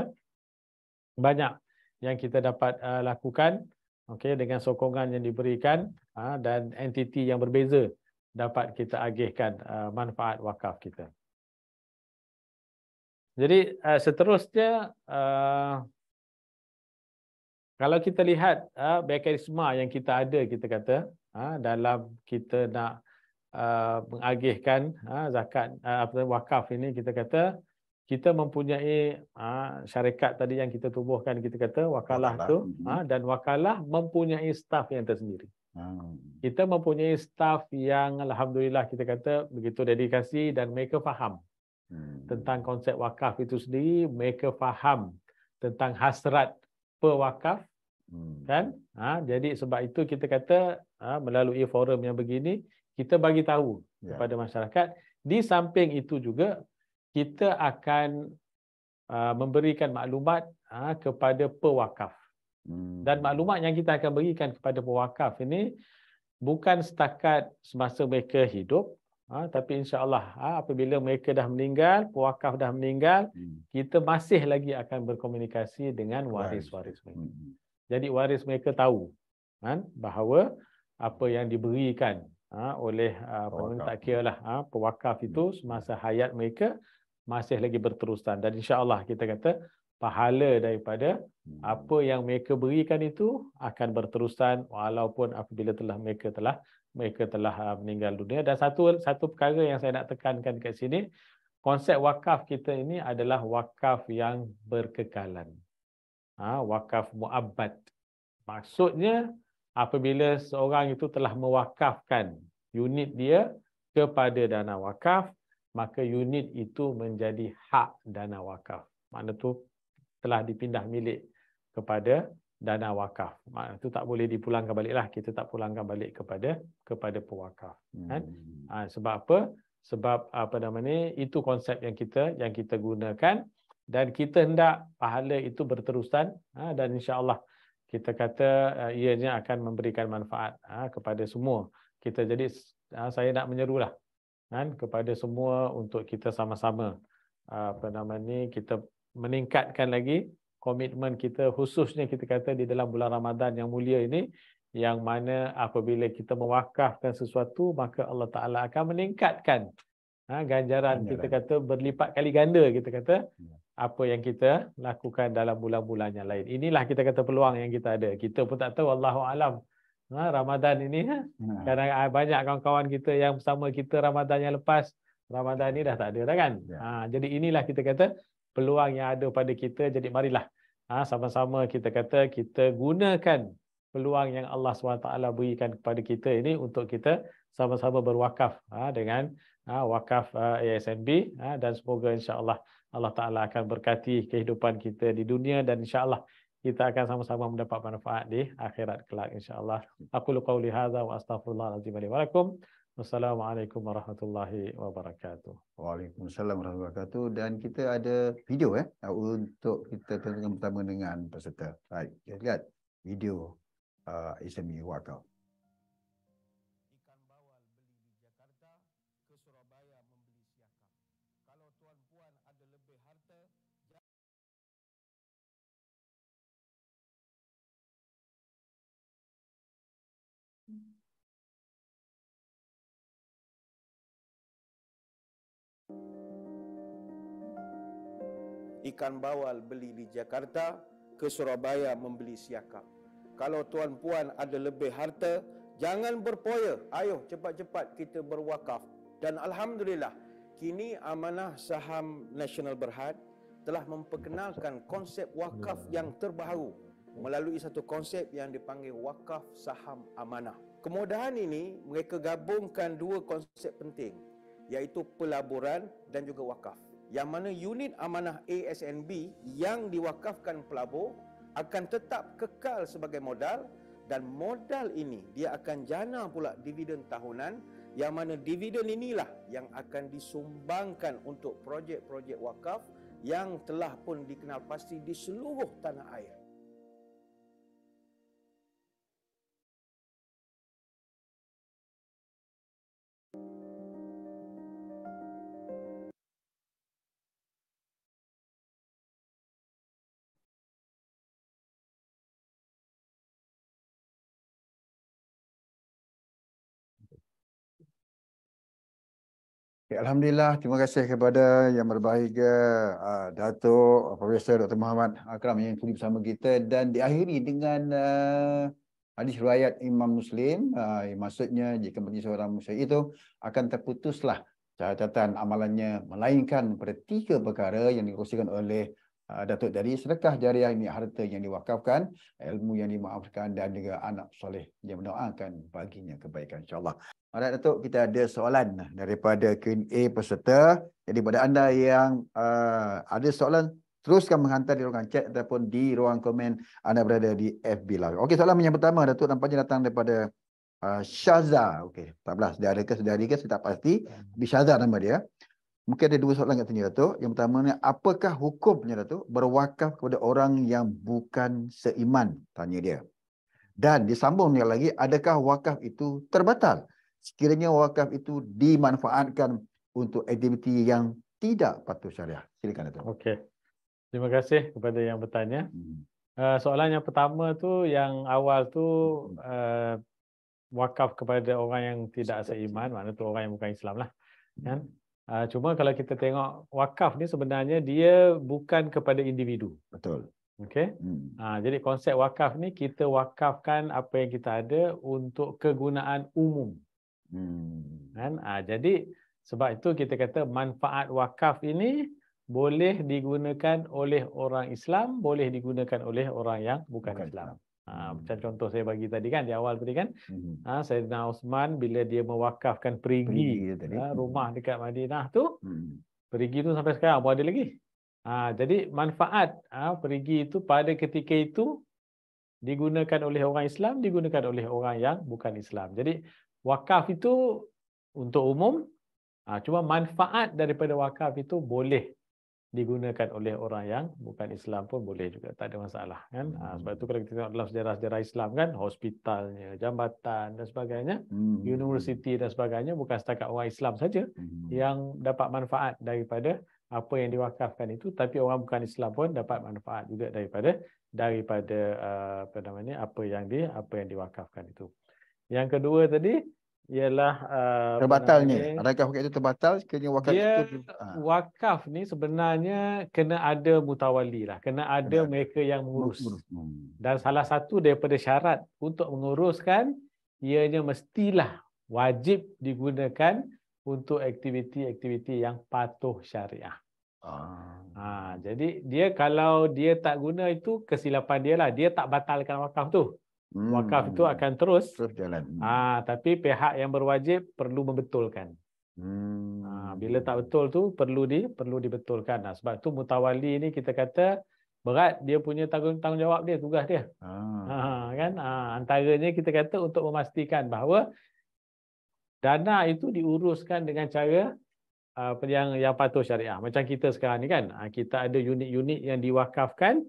banyak yang kita dapat lakukan, okey, dengan sokongan yang diberikan dan entiti yang berbeza dapat kita agihkan manfaat wakaf kita. Jadi seterusnya kalau kita lihat mekanisme yang kita ada kita kata dalam kita nak mengagihkan zakat wakaf ini, kita kata kita mempunyai syarikat tadi yang kita tubuhkan kita kata wakalah tu, dan wakalah mempunyai staf yang tersendiri. Kita mempunyai staf yang alhamdulillah kita kata begitu dedikasi dan mereka faham tentang konsep wakaf itu sendiri, mereka faham tentang hasrat pewakaf, kan? Jadi sebab itu kita kata melalui forum yang begini kita bagi tahu kepada masyarakat. Di samping itu juga kita akan memberikan maklumat kepada pewakaf. Dan maklumat yang kita akan berikan kepada pewakaf ini bukan setakat semasa mereka hidup, tapi insya-Allah apabila mereka dah meninggal, pewakaf dah meninggal, kita masih lagi akan berkomunikasi dengan waris-waris mereka. Jadi waris mereka tahu kan bahawa apa yang diberikan oleh tak kira lah pewakaf itu semasa hayat mereka masih lagi berterusan, dan insya-Allah kita kata pahala daripada apa yang mereka berikan itu akan berterusan walaupun apabila mereka telah meninggal dunia. Dan satu perkara yang saya nak tekankan kat sini, konsep wakaf kita ini adalah wakaf yang berkekalan. Wakaf muabbad. Maksudnya apabila seorang itu telah mewakafkan unit dia kepada dana wakaf, maka unit itu menjadi hak dana wakaf. Makna tu telah dipindah milik kepada dana wakaf. Makna tu tak boleh dipulangkan baliklah, kita tak pulangkan balik kepada pewakaf. Kan? Sebab apa? Sebab itu konsep yang kita gunakan, dan kita hendak pahala itu berterusan, dan insya-Allah kita kata ianya akan memberikan manfaat kepada semua kita. Jadi saya nak menyerulah kan kepada semua untuk kita sama-sama kita meningkatkan lagi komitmen kita, khususnya kita kata di dalam bulan Ramadan yang mulia ini, yang mana apabila kita mewakafkan sesuatu maka Allah Taala akan meningkatkan ganjaran kita kata berlipat kali ganda kita kata apa yang kita lakukan dalam bulan-bulan yang lain. Inilah kita kata peluang yang kita ada. Kita pun tak tahu, Allahu alam. Ramadan ini kadang banyak kawan-kawan kita yang bersama kita Ramadan yang lepas, Ramadan ini dah tak ada dah kan. Jadi inilah kita kata peluang yang ada pada kita. Jadi marilah sama-sama kita kata kita gunakan peluang yang Allah SWT berikan kepada kita ini untuk kita sama-sama berwakaf dengan wakaf ASNB, dan semoga insya-Allah Allah Ta'ala akan berkati kehidupan kita di dunia, dan insya-Allah kita akan sama-sama mendapat manfaat di akhirat kelak insya-Allah. Aqulu qawli hadza wa astaghfirullahalazim li wa lakum. Wassalamualaikum warahmatullahi wabarakatuh. Waalaikumsalam warahmatullahi wabarakatuh. Dan kita ada video untuk kita tengok bersama dengan peserta. Baik, kita lihat video ASNB wakaf. Ikan bawal beli di Jakarta, ke Surabaya membeli siakap. Kalau tuan-puan ada lebih harta, jangan berpoya. Ayo cepat-cepat kita berwakaf. Dan alhamdulillah, kini amanah saham Nasional Berhad telah memperkenalkan konsep wakaf yang terbaru melalui satu konsep yang dipanggil wakaf saham amanah. Kemudahan ini mereka gabungkan dua konsep penting, iaitu pelaburan dan juga wakaf. Yang mana unit amanah ASNB yang diwakafkan pelabur akan tetap kekal sebagai modal, dan modal ini dia akan jana pula dividen tahunan, yang mana dividen inilah yang akan disumbangkan untuk projek-projek wakaf yang telah pun dikenal pasti di seluruh tanah air. Okay, Alhamdulillah, terima kasih kepada Yang Berbahagia Datuk Profesor Dr. Muhammad Akram yang sudi bersama kita, dan diakhiri dengan hadis riwayat Imam Muslim. Maksudnya jika bagi seorang muslim itu akan terputuslah catatan amalannya, melainkan pada 3 perkara yang dikongsikan oleh Datuk tadi: sedekah jariah, ini harta yang diwakafkan, ilmu yang dimaafkan, dan juga anak soleh yang mendoakan baginya kebaikan, insyaAllah. Alright Datuk, kita ada soalan daripada Q&A peserta. Jadi pada anda yang ada soalan, teruskan menghantar di ruangan chat ataupun di ruang komen anda berada di FB Live. Okey, soalan yang pertama Datuk nampaknya datang daripada Syaza. Okey, 14. Dia ada ke sedari ke saya tak pasti. Tapi Syaza nama dia. Mungkin ada 2 soalan kat sini Datuk. Yang pertama ni, apakah hukumnya Datuk berwakaf kepada orang yang bukan seiman? Tanya dia. Dan disambungnya lagi, adakah wakaf itu terbatal sekiranya wakaf itu dimanfaatkan untuk aktiviti yang tidak patuh syariah? Silakan Datuk. Okey. Terima kasih kepada yang bertanya. Soalan yang pertama tu, yang awal tu, wakaf kepada orang yang tidak seiman, maknanya tu orang yang bukan Islam lah. Kan? Cuma kalau kita tengok wakaf ni sebenarnya dia bukan kepada individu. Betul. Okey. Jadi konsep wakaf ni, kita wakafkan apa yang kita ada untuk kegunaan umum. Kan? Jadi sebab itu kita kata manfaat wakaf ini boleh digunakan oleh orang Islam, boleh digunakan oleh orang yang bukan Islam. Macam contoh saya bagi tadi kan, di awal tadi kan, Sayyidina Osman bila dia mewakafkan perigi rumah dekat Madinah tu, perigi tu sampai sekarang pun ada lagi. Jadi manfaat perigi itu pada ketika itu digunakan oleh orang Islam, digunakan oleh orang yang bukan Islam. Jadi wakaf itu untuk umum, cuma manfaat daripada wakaf itu boleh digunakan oleh orang yang bukan Islam pun boleh juga, tak ada masalah kan. Sebab itu kalau kita tengok dalam sejarah-sejarah Islam kan, hospitalnya, jambatan dan sebagainya, universiti dan sebagainya, bukan setakat orang Islam saja yang dapat manfaat daripada apa yang diwakafkan itu, tapi orang bukan Islam pun dapat manfaat juga daripada apa yang diwakafkan itu. Yang kedua tadi ialah terbatalnya. Adakah wakaf itu terbatal sekiranya wakaf dia itu wakaf ni sebenarnya kena ada mutawali lah, kena ada mereka yang mengurus. Dan salah satu daripada syarat untuk menguruskan, ianya mestilah wajib digunakan untuk aktiviti-aktiviti yang patuh syariah. Jadi dia kalau dia tak guna, itu kesilapan dia lah, dia tak batalkan wakaf tu. Wakaf itu akan terus jalan. Tapi pihak yang berwajib perlu membetulkan. Bila tak betul tu perlu dibetulkan. Sebab tu mutawali ni kita kata berat dia punya tanggungjawab dia, tugas dia. Kan? Antaranya kita kata untuk memastikan bahawa dana itu diuruskan dengan cara yang patuh syariah. Macam kita sekarang ni kan, kita ada unit-unit yang diwakafkan.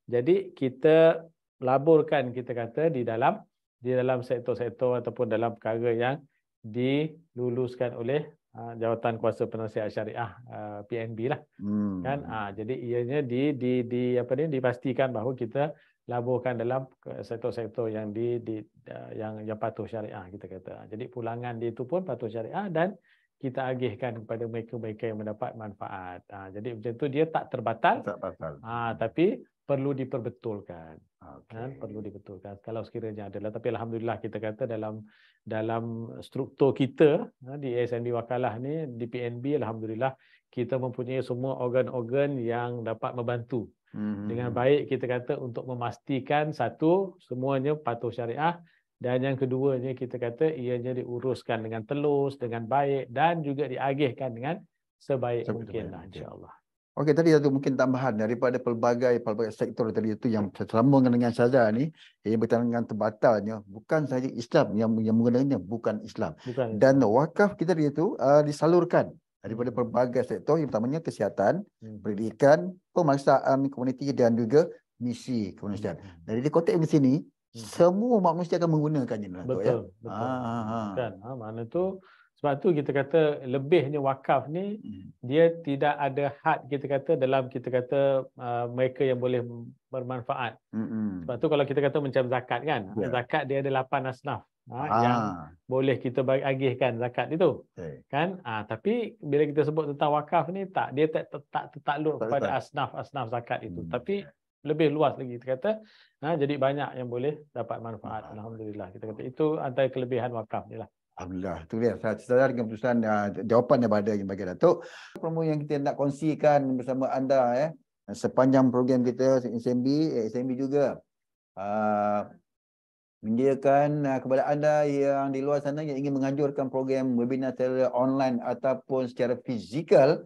Jadi kita laburkan, kita kata di dalam sektor-sektor ataupun dalam perkara yang diluluskan oleh Jawatan Kuasa Penasihat Syariah, PNB lah. Kan? Jadi ianya dipastikan bahawa kita laburkan dalam sektor-sektor yang yang patuh syariah, kita kata. Jadi pulangan dia itu pun patuh syariah dan kita agihkan kepada mereka-mereka yang mendapat manfaat. Jadi macam tu dia tak terbatal. Tapi perlu diperbetulkan. Perlu dibetulkan kalau sekiranya adalah, tapi alhamdulillah kita kata dalam struktur kita di ASNB Wakalah ni, di PNB, alhamdulillah kita mempunyai semua organ-organ yang dapat membantu dengan baik, kita kata, untuk memastikan satu, semuanya patuh syariah, dan yang keduanya kita kata ianya diuruskan dengan telus, dengan baik, dan juga diagihkan dengan sebaik mungkin lah, insya-Allah. Okey, tadi Datuk mungkin tambahan daripada pelbagai sektor tadi itu yang bersambung dengan Syaza ni, yang berkaitan dengan terbatalnya bukan sahaja Islam yang menggunakannya, bukan Islam. Dan wakaf kita itu disalurkan daripada pelbagai sektor, yang pertamanya kesihatan, pendidikan, pemaksaan komuniti dan juga misi kemanusiaan. Dari konteks di sini semua umat manusia akan menggunakannya. Betul. Kan, mana tu, sebab tu kita kata lebihnya wakaf ni dia tidak ada had, kita kata, dalam kita kata mereka yang boleh bermanfaat. Sebab tu kalau kita kata macam zakat kan, zakat dia ada 8 asnaf yang boleh kita agihkan zakat itu. Kan? Tapi bila kita sebut tentang wakaf ni, dia tak tertakluk kepada asnaf zakat itu. Tapi lebih luas lagi kita kata, jadi banyak yang boleh dapat manfaat. Alhamdulillah, kita kata itu antara kelebihan wakaf ni lah. Alhamdulillah, itu dia. Saya sedar dengan keputusan jawapan daripada yang bagi Datuk. Promo yang kita nak kongsikan bersama anda sepanjang program kita SMB juga menyediakan kepada anda yang di luar sana yang ingin menganjurkan program webinar secara online ataupun secara fizikal,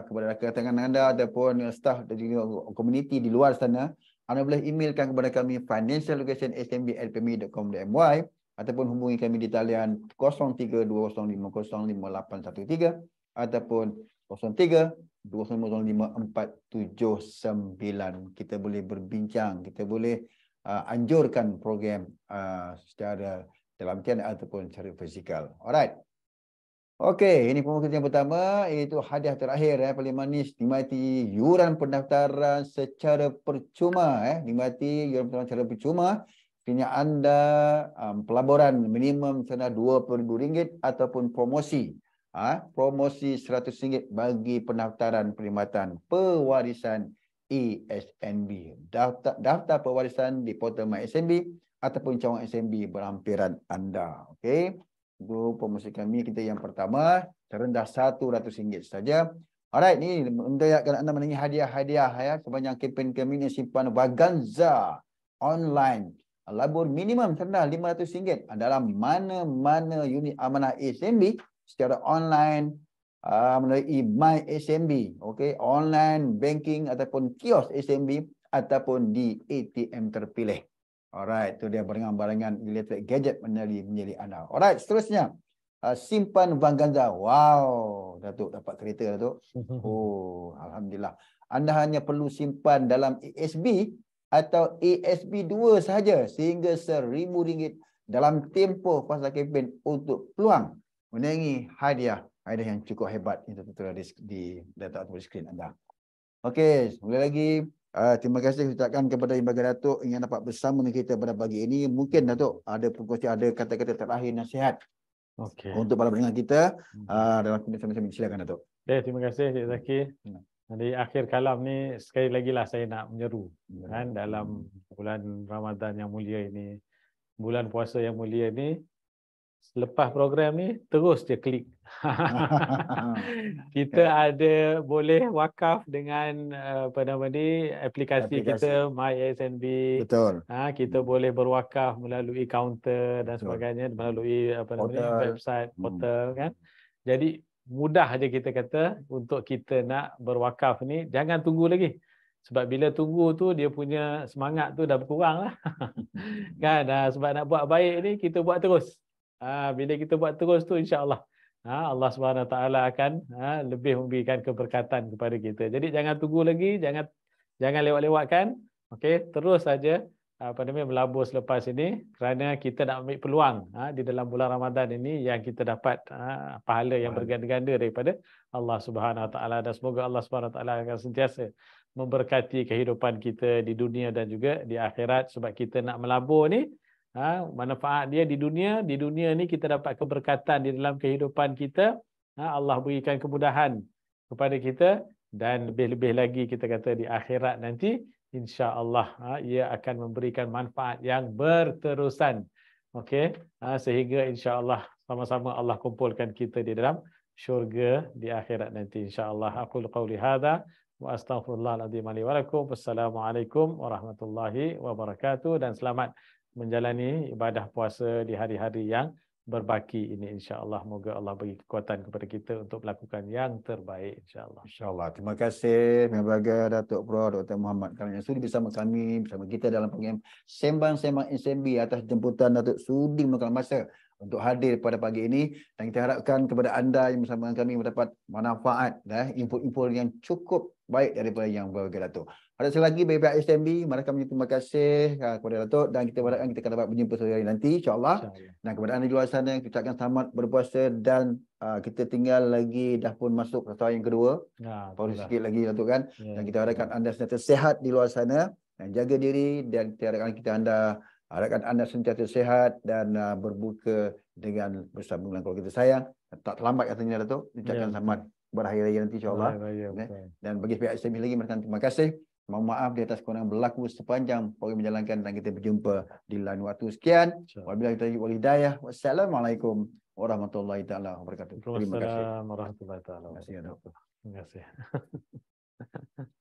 kepada rakan-rakan anda ataupun staf dari komuniti di luar sana, anda boleh emailkan kepada kami financiallocation@smb.pmi.com.my ataupun hubungi kami di talian 0320505813 ataupun 0320505479. Kita boleh berbincang, kita boleh anjurkan program secara dalam tiada ataupun secara fizikal. Alright. Okey, ini promo kita yang pertama, iaitu hadiah terakhir paling manis, nikmati yuran pendaftaran secara percuma. Nikmati yuran pendaftaran secara percuma. Kini anda pelaburan minimum senilai RM20,000 ataupun promosi RM100 bagi pendaftaran perkhidmatan pewarisan ASNB. Daftar pewarisan di portal MySNB ataupun cawangan SNB berhampiran anda. Okey, itu promosi kami kita yang pertama, terendah RM100 saja. Alright, ni untuk anda menangi hadiah-hadiah sepanjang kempen kami ni, simpan Vaganza online. Labur minimum senilai RM500 dalam mana-mana unit amanah ASNB secara online melalui My SNB, okey, online banking ataupun kios SNB ataupun di ATM terpilih. Alright, itu dia barangan-barangan electric gadget menjadi anda. Alright, seterusnya simpan Vaganza. Wow, Datuk dapat kereta, Datuk. Oh, alhamdulillah. Anda hanya perlu simpan dalam ASB atau ASB2 sahaja sehingga RM1,000 dalam tempoh fasa kempen untuk peluang menangi hadiah yang cukup hebat yang tertera di data atau skrin anda. Okey, sekali lagi terima kasih ucapkan kepada Imbaga Datuk yang dapat bersama dengan kita pada pagi ini. Mungkin Datuk ada perkongsian, ada kata-kata terakhir nasihat untuk para pendengar kita dalam kempen. Silakan Datuk. Terima kasih Cik Zaki. Di akhir kalam ni sekali lagi lah saya nak menyeru kan, dalam bulan Ramadan yang mulia ini, bulan puasa yang mulia ini, selepas program ni terus je klik. Kita ada boleh wakaf dengan aplikasi kita My SNB. Betul. Kita boleh berwakaf melalui kaunter dan sebagainya, melalui website, portal kan. Jadi mudah aja kita kata untuk kita nak berwakaf ni, jangan tunggu lagi. Sebab bila tunggu tu dia punya semangat tu dah berkurang lah. Kan, sebab nak buat baik ni kita buat terus. Bila kita buat terus tu insya-Allah Allah Subhanahu Wa Taala akan lebih memberikan keberkatan kepada kita. Jadi jangan tunggu lagi, jangan lewat-lewatkan. Okey, terus saja melabur selepas ini, kerana kita nak ambil peluang di dalam bulan Ramadan ini yang kita dapat pahala yang berganda-ganda daripada Allah Subhanahu Wa Taala, dan semoga Allah Subhanahu Wa Taala akan sentiasa memberkati kehidupan kita di dunia dan juga di akhirat. Sebab kita nak melabur ni, manfaat dia di dunia ni kita dapat keberkatan di dalam kehidupan kita, Allah berikan kemudahan kepada kita, dan lebih-lebih lagi kita kata di akhirat nanti insya-Allah ia akan memberikan manfaat yang berterusan. Okey, sehingga insya-Allah sama-sama Allah kumpulkan kita di dalam syurga di akhirat nanti insya-Allah. Aku qauli hadza wa astaghfirullahalazim li wa lakum. Wassalamualaikum warahmatullahi wabarakatuh dan selamat menjalani ibadah puasa di hari-hari yang berbaki ini insya-Allah. Moga Allah bagi kekuatan kepada kita untuk melakukan yang terbaik insya-Allah. InsyaAllah. Terima kasih Mebaga Datuk Prof. Dr. Muhammad Karim yang sudi bersama kami, bersama kita dalam program Sembang-Sembang SMB atas jemputan Datuk sudi meluangkan masa untuk hadir pada pagi ini, dan kita harapkan kepada anda yang bersama dengan kami mendapat manfaat info-info yang cukup baik daripada yang Mebaga Datuk. Ada sekali lagi bagi pihak SMB, mereka terima kasih kepada Datuk, dan kita harapkan kita akan dapat berjumpa sore hari nanti insya-Allah. Dan kepada anda di luar sana, kita ucapkan selamat berpuasa dan kita tinggal lagi dah pun masuk tahun yang kedua. Baru sikit lagi Datuk kan. Dan kita harapkan anda sentiasa sehat di luar sana dan jaga diri, dan kita harapkan anda sentiasa sehat dan berbuka dengan bersama dengan keluarga kita sayang. Tak terlambat katanya Datuk. Ucapkan selamat berhari raya nanti insya-Allah. Dan bagi pihak SMB lagi mereka terima kasih. Mohon maaf di atas kurang berlaku sepanjang program menjalankan, dan kita berjumpa di lain waktu. Sekian. Wabillahi taufiq wal hidayah. Wassalamualaikum warahmatullahi taala wabarakatuh. Terima kasih. Warahmatullahi taala wabarakatuh. Terima kasih. Terima kasih.